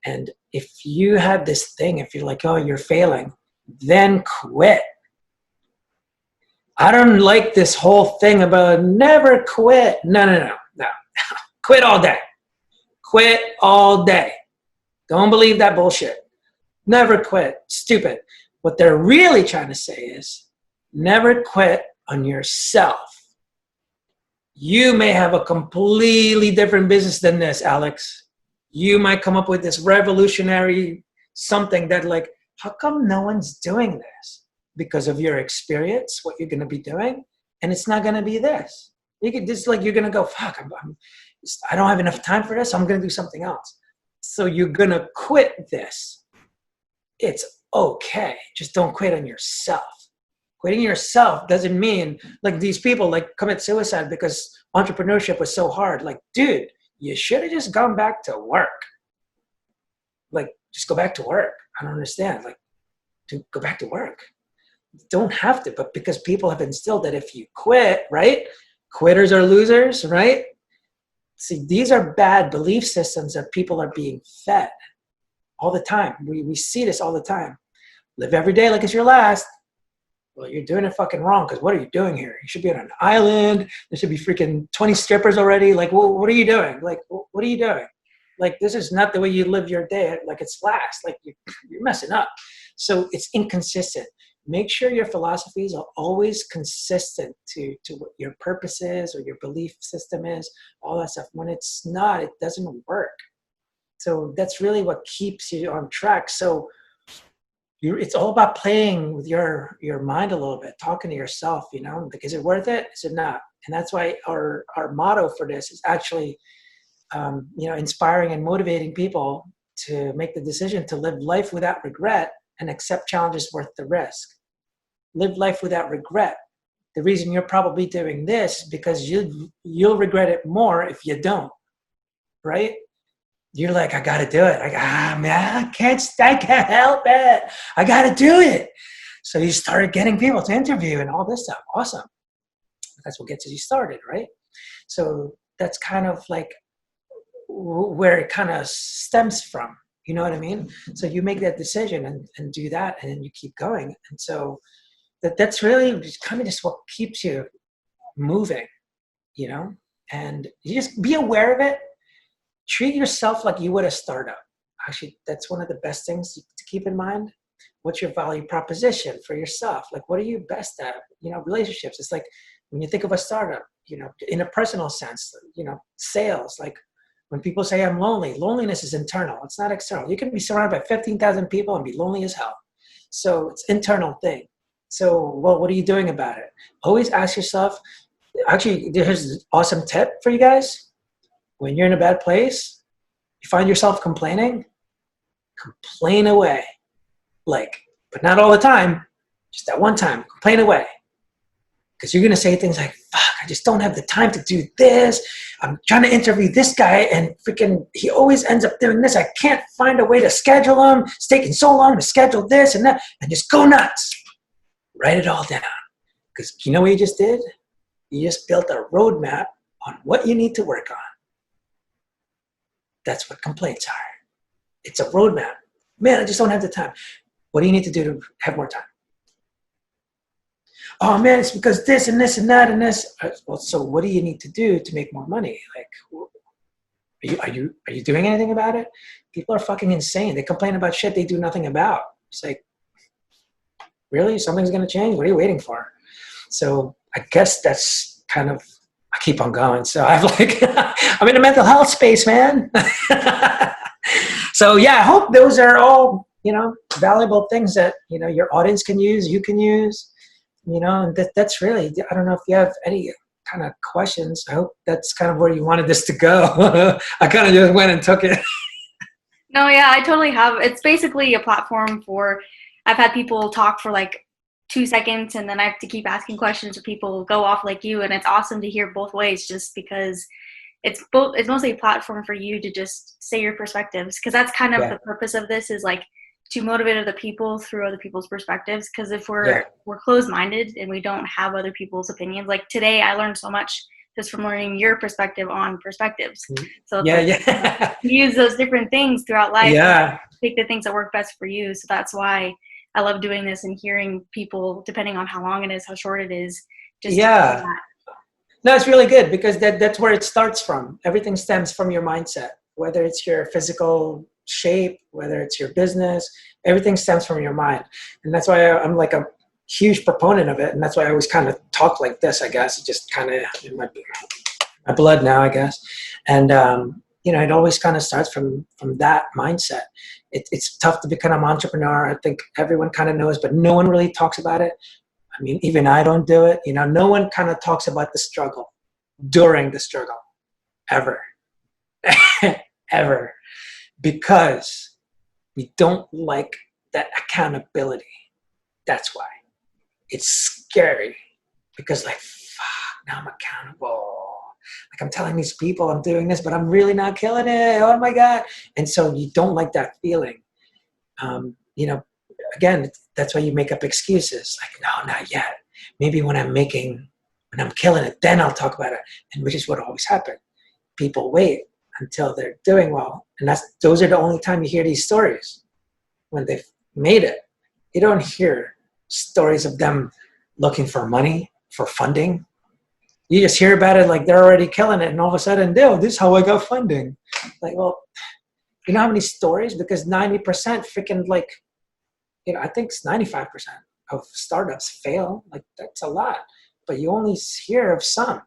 And if you have this thing, if you're like, oh, you're failing, then quit. I don't like this whole thing about never quit. No. Quit all day. Quit all day. Don't believe that bullshit. Never quit. Stupid. What they're really trying to say is never quit on yourself. You may have a completely different business than this, Alex. You might come up with this revolutionary something that like, how come no one's doing this? Because of your experience, what you're going to be doing, and it's not going to be this. You could just like, you're going to go, fuck, I don't have enough time for this. I'm going to do something else. So you're going to quit this. It's okay. Just don't quit on yourself. Quitting yourself doesn't mean like these people like commit suicide because entrepreneurship was so hard. Like, dude, you should have just gone back to work. Like, just go back to work. I don't understand. Like, to go back to work. You don't have to, but because people have instilled that if you quit, right? Quitters are losers, right? See, these are bad belief systems that people are being fed all the time. We see this all the time. Live every day like it's your last. Well, you're doing it fucking wrong because what are you doing here? You should be on an island. There should be freaking 20 strippers already. Like, well, what are you doing? Like, what are you doing? Like, this is not the way you live your day. Like, it's last. Like, you're messing up. So it's inconsistent. Make sure your philosophies are always consistent to what your purpose is or your belief system is, all that stuff. When it's not, it doesn't work. So that's really what keeps you on track. So it's all about playing with your mind a little bit, talking to yourself, you know, like, is it worth it? Is it not? And that's why our motto for this is actually, you know, inspiring and motivating people to make the decision to live life without regret and accept challenges worth the risk. Live life without regret. The reason you're probably doing this because you'll regret it more if you don't, right? You're like, I got to do it. Like, man, I can't help it. I got to do it. So you started getting people to interview and all this stuff. Awesome. That's what gets you started, right? So that's kind of like where it kind of stems from. You know what I mean? So you make that decision and do that, and then you keep going. And so that's really kind of just what keeps you moving, you know? And you just be aware of it. Treat yourself like you would a startup. Actually, that's one of the best things to keep in mind. What's your value proposition for yourself? Like, what are you best at? You know, relationships. It's like when you think of a startup, you know, in a personal sense, you know, sales. Like when people say I'm lonely, loneliness is internal. It's not external. You can be surrounded by 15,000 people and be lonely as hell. So it's internal thing. So, well, what are you doing about it? Always ask yourself. Actually, here's an awesome tip for you guys. When you're in a bad place, you find yourself complaining, complain away. Like, but not all the time, just that one time, complain away. Because you're going to say things like, fuck, I just don't have the time to do this. I'm trying to interview this guy and freaking, he always ends up doing this. I can't find a way to schedule him. It's taking so long to schedule this and that. And just go nuts. Write it all down. Because you know what you just did? You just built a roadmap on what you need to work on. That's what complaints are. It's a roadmap. Man, I just don't have the time. What do you need to do to have more time? Oh man, it's because this and this and that and this. Well, so what do you need to do to make more money? Like, are you doing anything about it? People are fucking insane. They complain about shit they do nothing about. It's like, really? Something's gonna change? What are you waiting for? So I guess that's kind of, I keep on going. So I've like, I'm in a mental health space, man. So yeah, I hope those are all, you know, valuable things that, you know, your audience can use, you can use, you know, and that's really, I don't know if you have any kind of questions. I hope that's kind of where you wanted this to go. I kind of just went and took it. No, yeah, I totally have. It's basically a platform for, I've had people talk for like 2 seconds and then I have to keep asking questions or people go off like you, and it's awesome to hear both ways just because it's mostly a platform for you to just say your perspectives, because that's kind of the purpose of this, is like to motivate other people through other people's perspectives. Because if we're closed-minded and we don't have other people's opinions, like today I learned so much just from learning your perspective on perspectives. So use those different things throughout life. Pick the things that work best for you. So that's why I love doing this and hearing people, depending on how long it is, how short it is. Just no, it's really good because that's where it starts from. Everything stems from your mindset, whether it's your physical shape, whether it's your business, everything stems from your mind. And that's why I'm like a huge proponent of it. And that's why I always kind of talk like this, I guess. It just kind of in my blood now, I guess. And, it always kind of starts from that mindset. It's tough to become an entrepreneur. I think everyone kind of knows, but no one really talks about it. I mean, even I don't do it. No one kind of talks about the struggle during the struggle, ever, ever, because we don't like that accountability. That's why. It's scary because fuck, now I'm accountable. I'm telling these people I'm doing this, but I'm really not killing it. Oh my God. And so you don't like that feeling. Again, that's why you make up excuses. No, not yet. Maybe when I'm killing it, then I'll talk about it. And which is what always happens. People wait until they're doing well. And those are the only time you hear these stories, when they've made it. You don't hear stories of them looking for money, for funding. You just hear about it like they're already killing it, and all of a sudden, this is how I got funding. Well, you know how many stories? Because 90% freaking I think it's 95% of startups fail. That's a lot, but you only hear of some.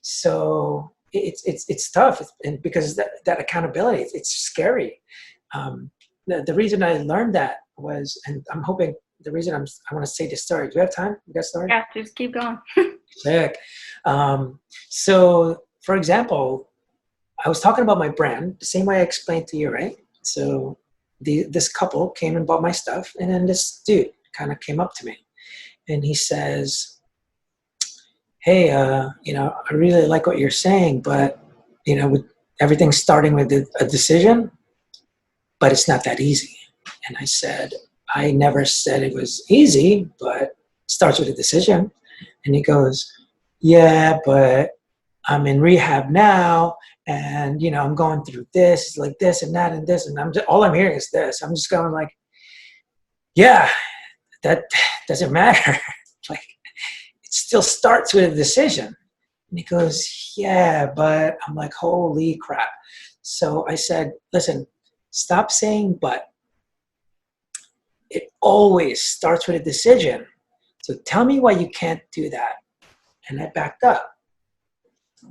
So it's tough, and because that accountability, it's scary. The reason I learned that was, and I'm hoping the reason I want to say this story. Do you have time? You got a story? Yeah, just keep going. Sick. So, for example, I was talking about my brand the same way I explained to you, right? So this couple came and bought my stuff, and then this dude kind of came up to me, and he says, hey, I really like what you're saying, but, with everything starting with a decision, but it's not that easy. And I said, I never said it was easy, but it starts with a decision. And he goes, yeah, but I'm in rehab now, and, I'm going through this, like this and that and this, and all I'm hearing is this. I'm just going yeah, that doesn't matter. It still starts with a decision. And he goes, yeah, but I'm like, holy crap. So I said, listen, stop saying but. It always starts with a decision. So tell me why you can't do that. And I backed up.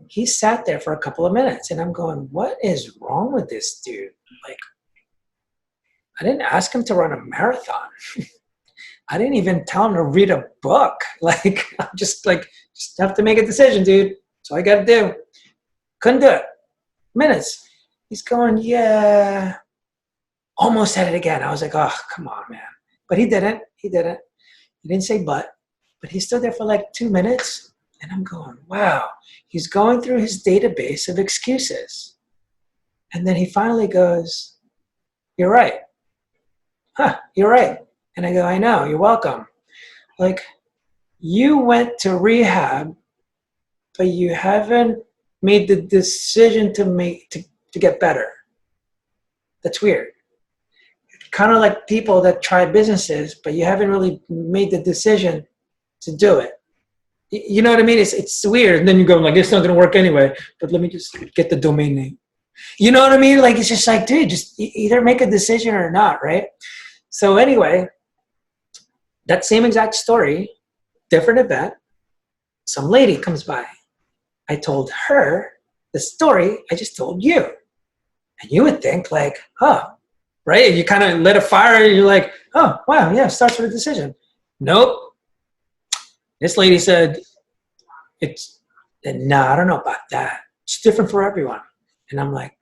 He sat there for a couple of minutes, and I'm going, what is wrong with this dude? I didn't ask him to run a marathon. I didn't even tell him to read a book. I'm just have to make a decision, dude. That's all I got to do. Couldn't do it. Minutes. He's going, yeah. Almost said it again. I was like, oh, come on, man. But he didn't. He didn't say but he stood there for 2 minutes, and I'm going, wow. He's going through his database of excuses. And then he finally goes, you're right. You're right. And I go, I know, you're welcome. You went to rehab, but you haven't made the decision to get better. That's weird. Kind of like people that try businesses, but you haven't really made the decision to do it. You know what I mean? It's weird. And then you go it's not going to work anyway, but let me just get the domain name. You know what I mean? It's just dude, just either make a decision or not, right? So anyway, that same exact story, different event, some lady comes by. I told her the story I just told you. And you would think right? You kind of lit a fire, and you're like, oh, wow, yeah, starts with a decision. Nope. This lady said, I don't know about that. It's different for everyone. And I'm like,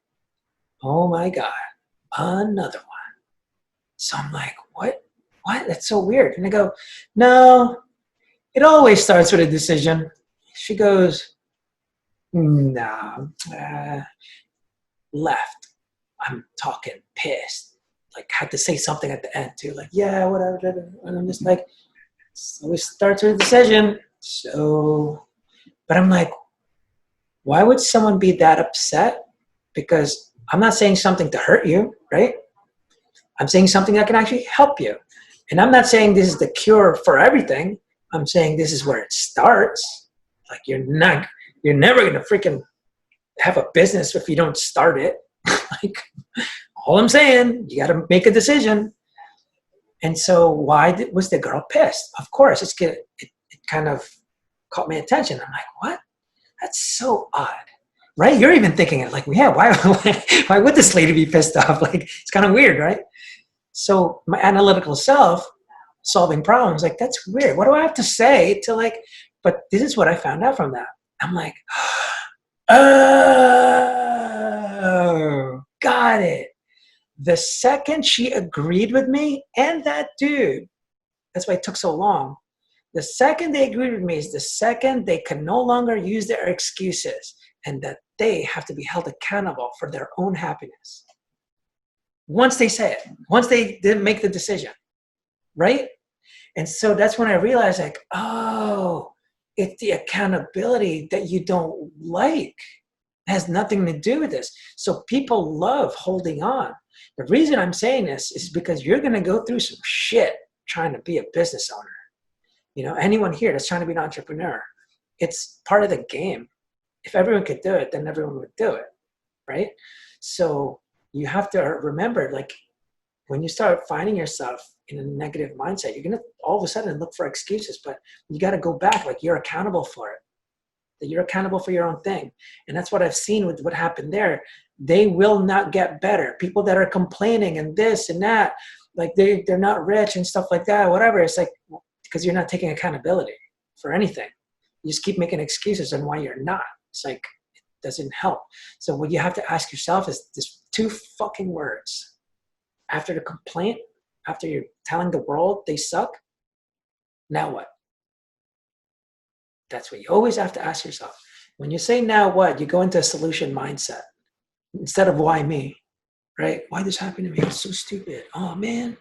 oh my God, another one. So I'm like, what? That's so weird. And I go, no, it always starts with a decision. She goes, no, left. I'm talking pissed. Had to say something at the end too. Yeah, whatever. And I'm just so it starts with a decision. So, but I'm like, why would someone be that upset? Because I'm not saying something to hurt you, right? I'm saying something that can actually help you. And I'm not saying this is the cure for everything. I'm saying this is where it starts. You're never going to freaking have a business if you don't start it. All I'm saying, you got to make a decision. And so was the girl pissed? Of course, it kind of caught my attention. I'm like, what? That's so odd, right? You're even thinking it like, yeah, why would this lady be pissed off? Like, it's kind of weird, right? So my analytical self solving problems, like, that's weird. What do I have to say to like, but this is what I found out from that. I'm like, oh, got it. The second she agreed with me and that dude, that's why it took so long. The second they agreed with me is the second they can no longer use their excuses and that they have to be held accountable for their own happiness. Once they say it, once they didn't make the decision, right? And so that's when I realized, like, oh, it's the accountability that you don't like. It has nothing to do with this. So people love holding on. The reason I'm saying this is because you're going to go through some shit trying to be a business owner. You know, anyone here that's trying to be an entrepreneur, it's part of the game. If everyone could do it, then everyone would do it, right? So you have to remember, like, when you start finding yourself in a negative mindset, you're going to all of a sudden look for excuses, but you got to go back, like, you're accountable for it, that you're accountable for your own thing. And that's what I've seen with what happened there. They will not get better. People that are complaining and this and that, like they're not rich and stuff like that, whatever. It's like, because you're not taking accountability for anything. You just keep making excuses on why you're not. It's like, it doesn't help. So what you have to ask yourself is this 2 fucking words. After the complaint, after you're telling the world they suck, now what? That's what you always have to ask yourself. When you say now what, you go into a solution mindset instead of why me, right? Why this happened to me? It's so stupid. Oh man.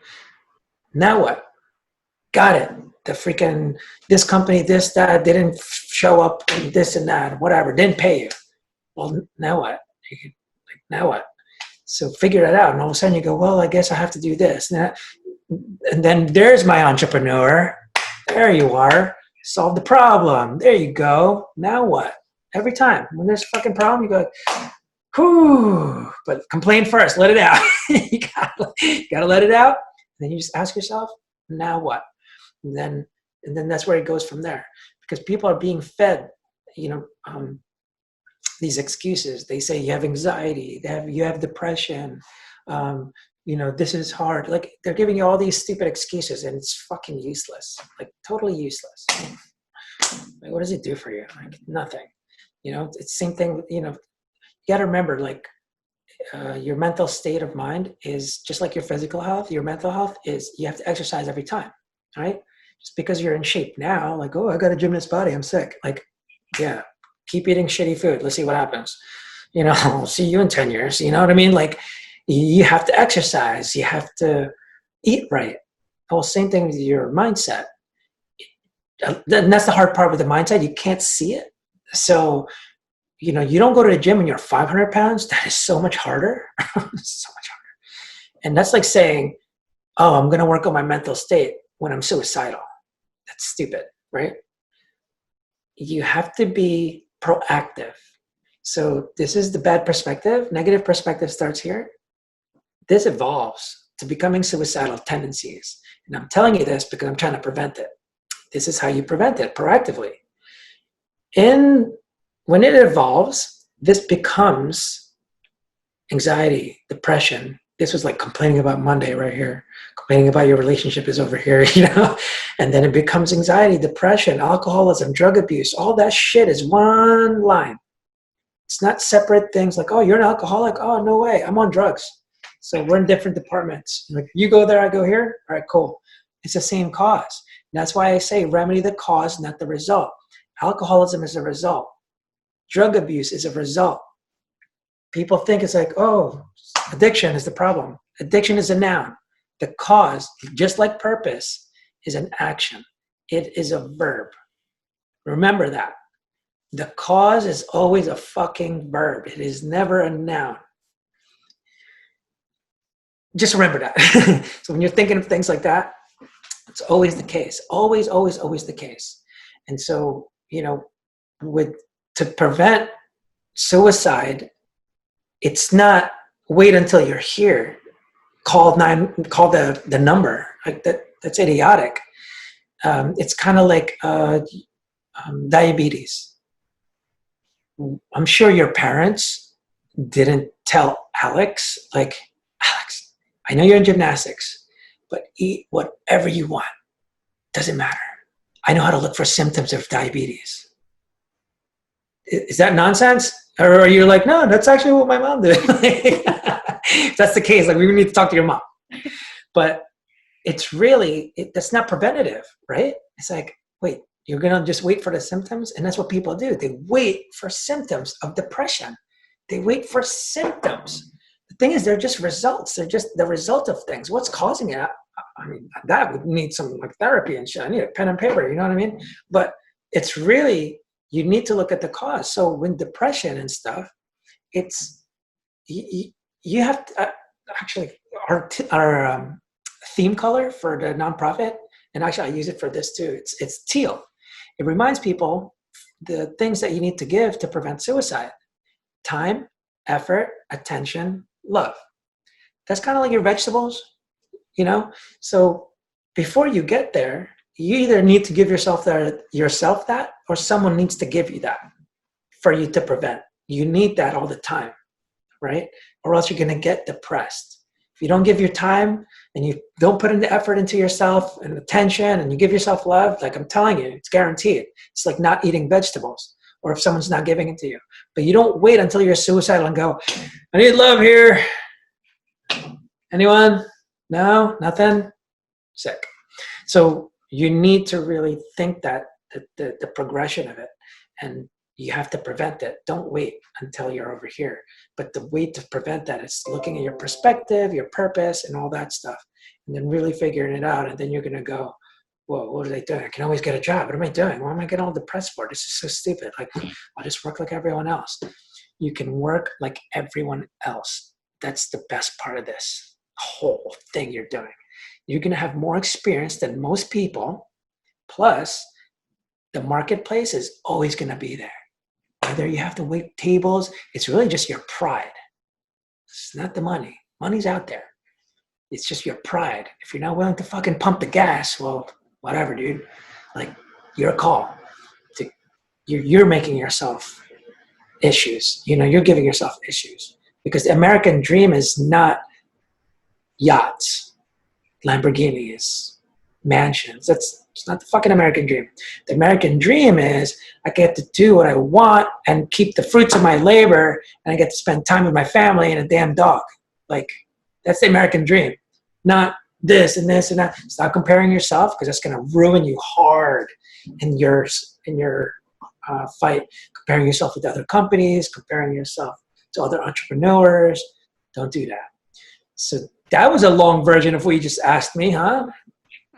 Now what? Got it. The freaking, this company, this, that, didn't show up, and this and that, whatever, didn't pay you. Well, now what? Now what? So figure it out. And all of a sudden you go, well, I guess I have to do this. And then there's my entrepreneur. There you are. Solve the problem. There you go. Now what? Every time when there's a fucking problem, you go, whew, but complain first. Let it out. you gotta let it out. And then you just ask yourself, now what? And then that's where it goes from there. Because people are being fed, these excuses. They say you have anxiety, you have depression, this is hard. Like, they're giving you all these stupid excuses, and it's fucking useless. Like, totally useless. Like, what does it do for you? Like, nothing. It's the same thing. You got to remember, like, your mental state of mind is just like your physical health. Your mental health is, you have to exercise every time, right? Just because you're in shape now, like, oh, I got a gymnast body, I'm sick. Like, yeah, keep eating shitty food. Let's see what happens. I'll see you in 10 years. You know what I mean? Like, you have to exercise. You have to eat right. Well, same thing with your mindset. And that's the hard part with the mindset. You can't see it. So, you don't go to the gym when you're 500 pounds. That is so much harder. So much harder. And that's like saying, oh, I'm going to work on my mental state when I'm suicidal. That's stupid, right? You have to be proactive. So this is the bad perspective. Negative perspective starts here. This evolves to becoming suicidal tendencies. And I'm telling you this because I'm trying to prevent it. This is how you prevent it proactively. When it evolves, this becomes anxiety, depression. This was like complaining about Monday right here. Complaining about your relationship is over here, And then it becomes anxiety, depression, alcoholism, drug abuse. All that shit is one line. It's not separate things like, oh, you're an alcoholic? Oh, no way. I'm on drugs. So we're in different departments. Like, you go there, I go here. All right, cool. It's the same cause. That's why I say remedy the cause, not the result. Alcoholism is a result. Drug abuse is a result. People think it's like, oh, addiction is the problem. Addiction is a noun. The cause, just like purpose, is an action. It is a verb. Remember that. The cause is always a fucking verb. It is never a noun. Just remember that. So when you're thinking of things like that, it's always the case. Always, always, always the case. And so, to prevent suicide, it's not wait until you're here. Call the number. Like that's idiotic. It's kind of like diabetes. I'm sure your parents didn't tell Alex, like, Alex, I know you're in gymnastics, but eat whatever you want. Doesn't matter. I know how to look for symptoms of diabetes. Is that nonsense? Or are you like, no, that's actually what my mom did? If that's the case, like we need to talk to your mom. But it's really, that's not preventative, right? It's like, wait, you're going to just wait for the symptoms? And that's what people do. They wait for symptoms of depression. They wait for symptoms. The thing is, they're just results. They're just the result of things. What's causing it? I mean, that would need some like therapy and shit. I need a pen and paper, you know what I mean? But it's really, you need to look at the cause. So when depression and stuff, it's, you have to, actually, our theme color for the nonprofit, and actually I use it for this too, it's teal. It reminds people the things that you need to give to prevent suicide: time, effort, attention, love. That's kind of like your vegetables, you know? So before you get there, you either need to give yourself that, or someone needs to give you that for you to prevent. You need that all the time, right? Or else you're going to get depressed. If you don't give your time and you don't put in the effort into yourself and attention and you give yourself love, like I'm telling you, it's guaranteed. It's like not eating vegetables, or if someone's not giving it to you. But you don't wait until you're suicidal and go, I need love here. Anyone? No? Nothing? Sick. So you need to really think that the progression of it, and you have to prevent it. Don't wait until you're over here. But the way to prevent that is looking at your perspective, your purpose, and all that stuff, and then really figuring it out. And then you're going to go, whoa, what are they doing? I can always get a job. What am I doing? Why am I getting all depressed for? This is so stupid. Like, I'll just work like everyone else. You can work like everyone else. That's the best part of this whole thing you're doing. You're going to have more experience than most people. Plus, the marketplace is always going to be there. Whether you have to wait tables, it's really just your pride. It's not the money. Money's out there. It's just your pride. If you're not willing to fucking pump the gas, well, whatever, dude. Like, your call. You're making yourself issues. You know, you're giving yourself issues. Because the American dream is not yachts, Lamborghinis, mansions. It's not the fucking American dream. The American dream is I get to do what I want and keep the fruits of my labor, and I get to spend time with my family and a damn dog. Like, that's the American dream. Not this and this and that. Stop comparing yourself, because that's going to ruin you hard in your fight. Comparing yourself with other companies, comparing yourself to other entrepreneurs. Don't do that. So that was a long version of what you just asked me, huh?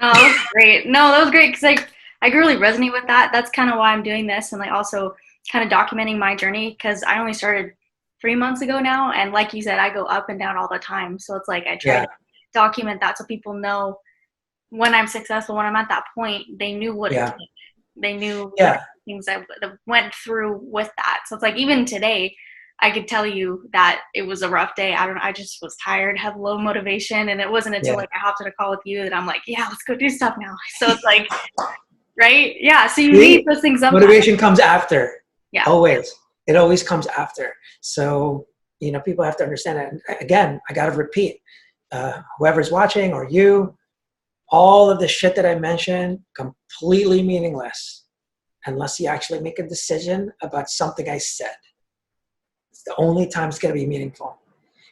Oh, that was great. No, that was great, because I really resonate with that. That's kind of why I'm doing this, and like also kind of documenting my journey, because I only started 3 months ago now, and like you said, I go up and down all the time. So it's like I try to document that so people know when I'm successful, when I'm at that point, they knew what it took. They knew things that went through with that. So it's like even today, I could tell you that it was a rough day. I just was tired, had low motivation, and it wasn't until like I hopped on a call with you that I'm like, yeah, let's go do stuff now. So it's like, right? Yeah. So you need those things sometimes. Motivation comes after. Yeah. Always. It always comes after. So, you know, people have to understand that. And again, I got to repeat, whoever's watching or you, all of the shit that I mentioned, completely meaningless unless you actually make a decision about something I said. It's the only time it's going to be meaningful,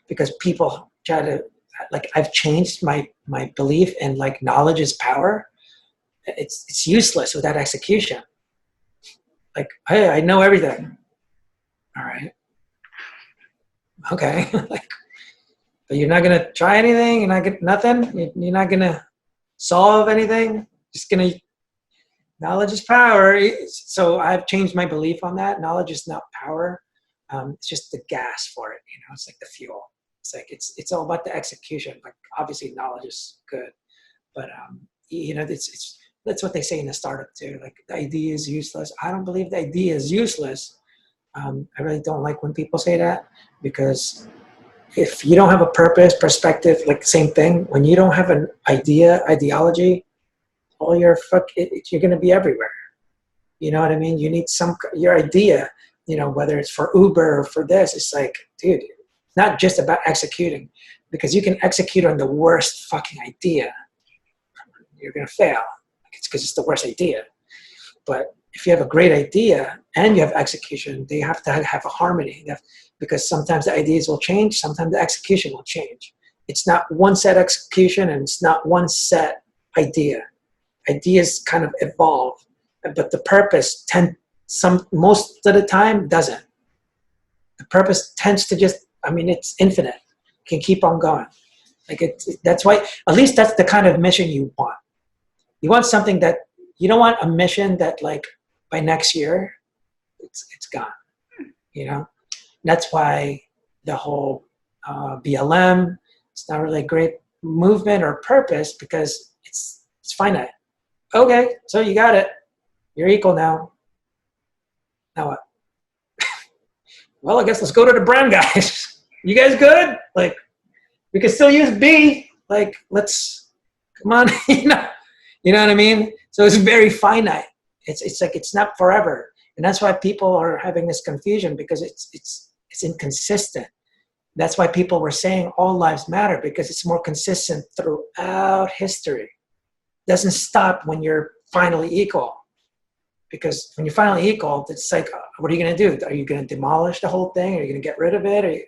because people try to, like, I've changed my belief in like knowledge is power. It's useless without execution. Like, hey, I know everything. All right. Okay. Like, but you're not going to try anything. You're not going to nothing. You're not going to solve anything. Just going to, knowledge is power. So I've changed my belief on that. Knowledge is not power. It's just the gas for it. You know, it's like the fuel. It's like, it's all about the execution. Like, obviously knowledge is good, but you know, that's what they say in the startup too. Like, the idea is useless. I don't believe the idea is useless. I really don't like when people say that, because if you don't have a purpose, perspective, like same thing, when you don't have an ideology, all you're going to be everywhere. You know what I mean? You need your idea, whether it's for Uber or for this, it's like, dude, not just about executing, because you can execute on the worst fucking idea. You're going to fail. It's because it's the worst idea. But if you have a great idea and you have execution, they have to have a harmony, because sometimes the ideas will change, sometimes the execution will change. It's not one set execution and it's not one set idea. Ideas kind of evolve, but the purpose most of the time doesn't. The purpose tends to it's infinite. It can keep on going. That's why, at least that's the kind of mission you want. You want something that, you don't want a mission that like by next year, it's gone, That's why the whole BLM, it's not really a great movement or purpose, because it's finite. Okay, so you got it. You're equal now. Now what? Well, I guess let's go to the brown guys. You guys good? Like, we can still use B. Like, come on, You know what I mean? So it's very finite. It's like, it's not forever. And that's why people are having this confusion, because it's inconsistent. That's why people were saying all lives matter, because it's more consistent throughout history. It doesn't stop when you're finally equal. Because when you're finally equal, it's like, what are you going to do? Are you going to demolish the whole thing? Are you going to get rid of it?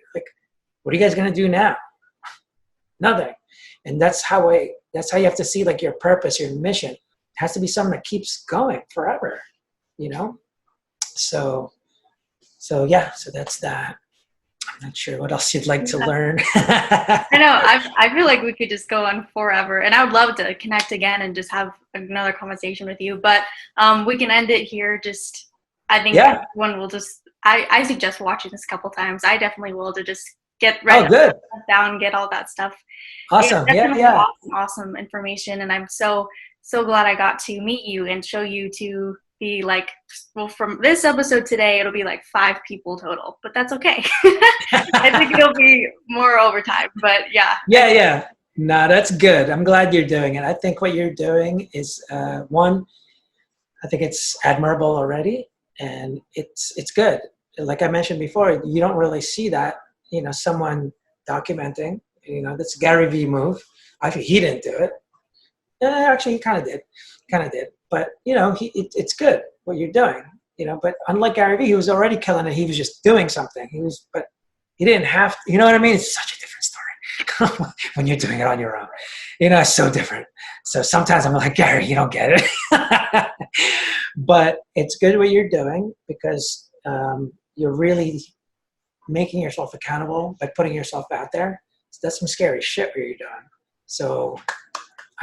What are you guys going to do now? Nothing. And that's how you have to see like your purpose, your mission. It has to be something that keeps going forever, So that's that. I'm not sure what else you'd like to learn. I know. I feel like we could just go on forever, and I would love to connect again and just have another conversation with you. But we can end it here. I think everyone will just. I suggest watching this a couple times. I definitely will, to just get down, get all that stuff. Awesome. Yeah. Awesome information, and I'm so glad I got to meet you and show you to be like, well, from this episode today, it'll be like 5 people total, but that's okay. I think it'll be more over time, but yeah. Yeah. No, that's good. I'm glad you're doing it. I think what you're doing is, one, I think it's admirable already, and it's good. Like I mentioned before, you don't really see that, someone documenting, that's a Gary Vee move. Actually, he didn't do it. Actually, he kind of did. But, it's good what you're doing, but unlike Gary Vee, he was already killing it. He was just doing something. But he didn't have to, you know what I mean? It's such a different story when you're doing it on your own. It's so different. So sometimes I'm like, Gary, you don't get it. But it's good what you're doing, because you're really making yourself accountable by putting yourself out there. So that's some scary shit what you're doing. So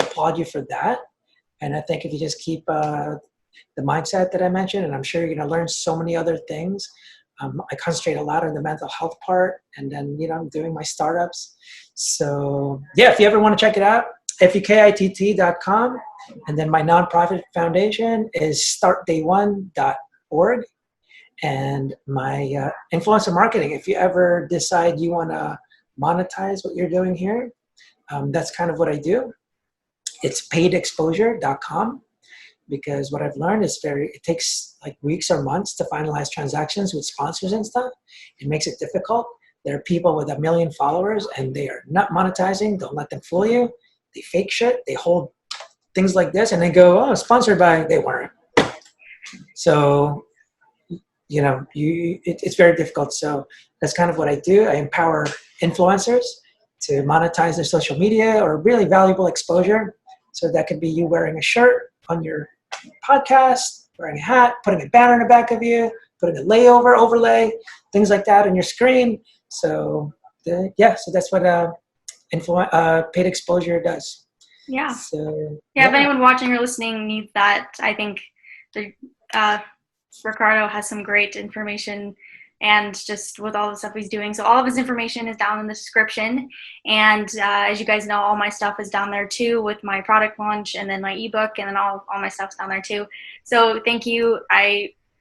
I applaud you for that. And I think if you just keep the mindset that I mentioned, and I'm sure you're going to learn so many other things. I concentrate a lot on the mental health part, and then, I'm doing my startups. So yeah, if you ever want to check it out, fukitt.com. And then my nonprofit foundation is startday1.org. And my influencer marketing, if you ever decide you want to monetize what you're doing here, that's kind of what I do. It's paidexposure.com, because what I've learned is it takes like weeks or months to finalize transactions with sponsors and stuff. It makes it difficult. There are people with 1 million followers and they are not monetizing. Don't let them fool you. They fake shit. They hold things like this and they go, oh, sponsored by, they weren't. So, it's very difficult. So that's kind of what I do. I empower influencers to monetize their social media or really valuable exposure. So that could be you wearing a shirt on your podcast, wearing a hat, putting a banner in the back of you, putting a overlay, things like that on your screen. So so that's what paid exposure does. Yeah. So if anyone watching or listening needs that, I think Ricardo has some great information, and just with all the stuff he's doing. So all of his information is down in the description. And as you guys know, all my stuff is down there too, with my product launch and then my ebook, and then all my stuff's down there too. So thank you.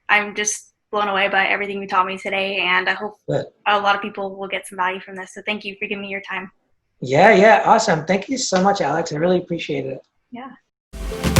I'm just blown away by everything you taught me today, and I hope But a lot of people will get some value from this. So thank you for giving me your time. yeah, awesome. Thank you so much, Alex. I really appreciate it. Yeah.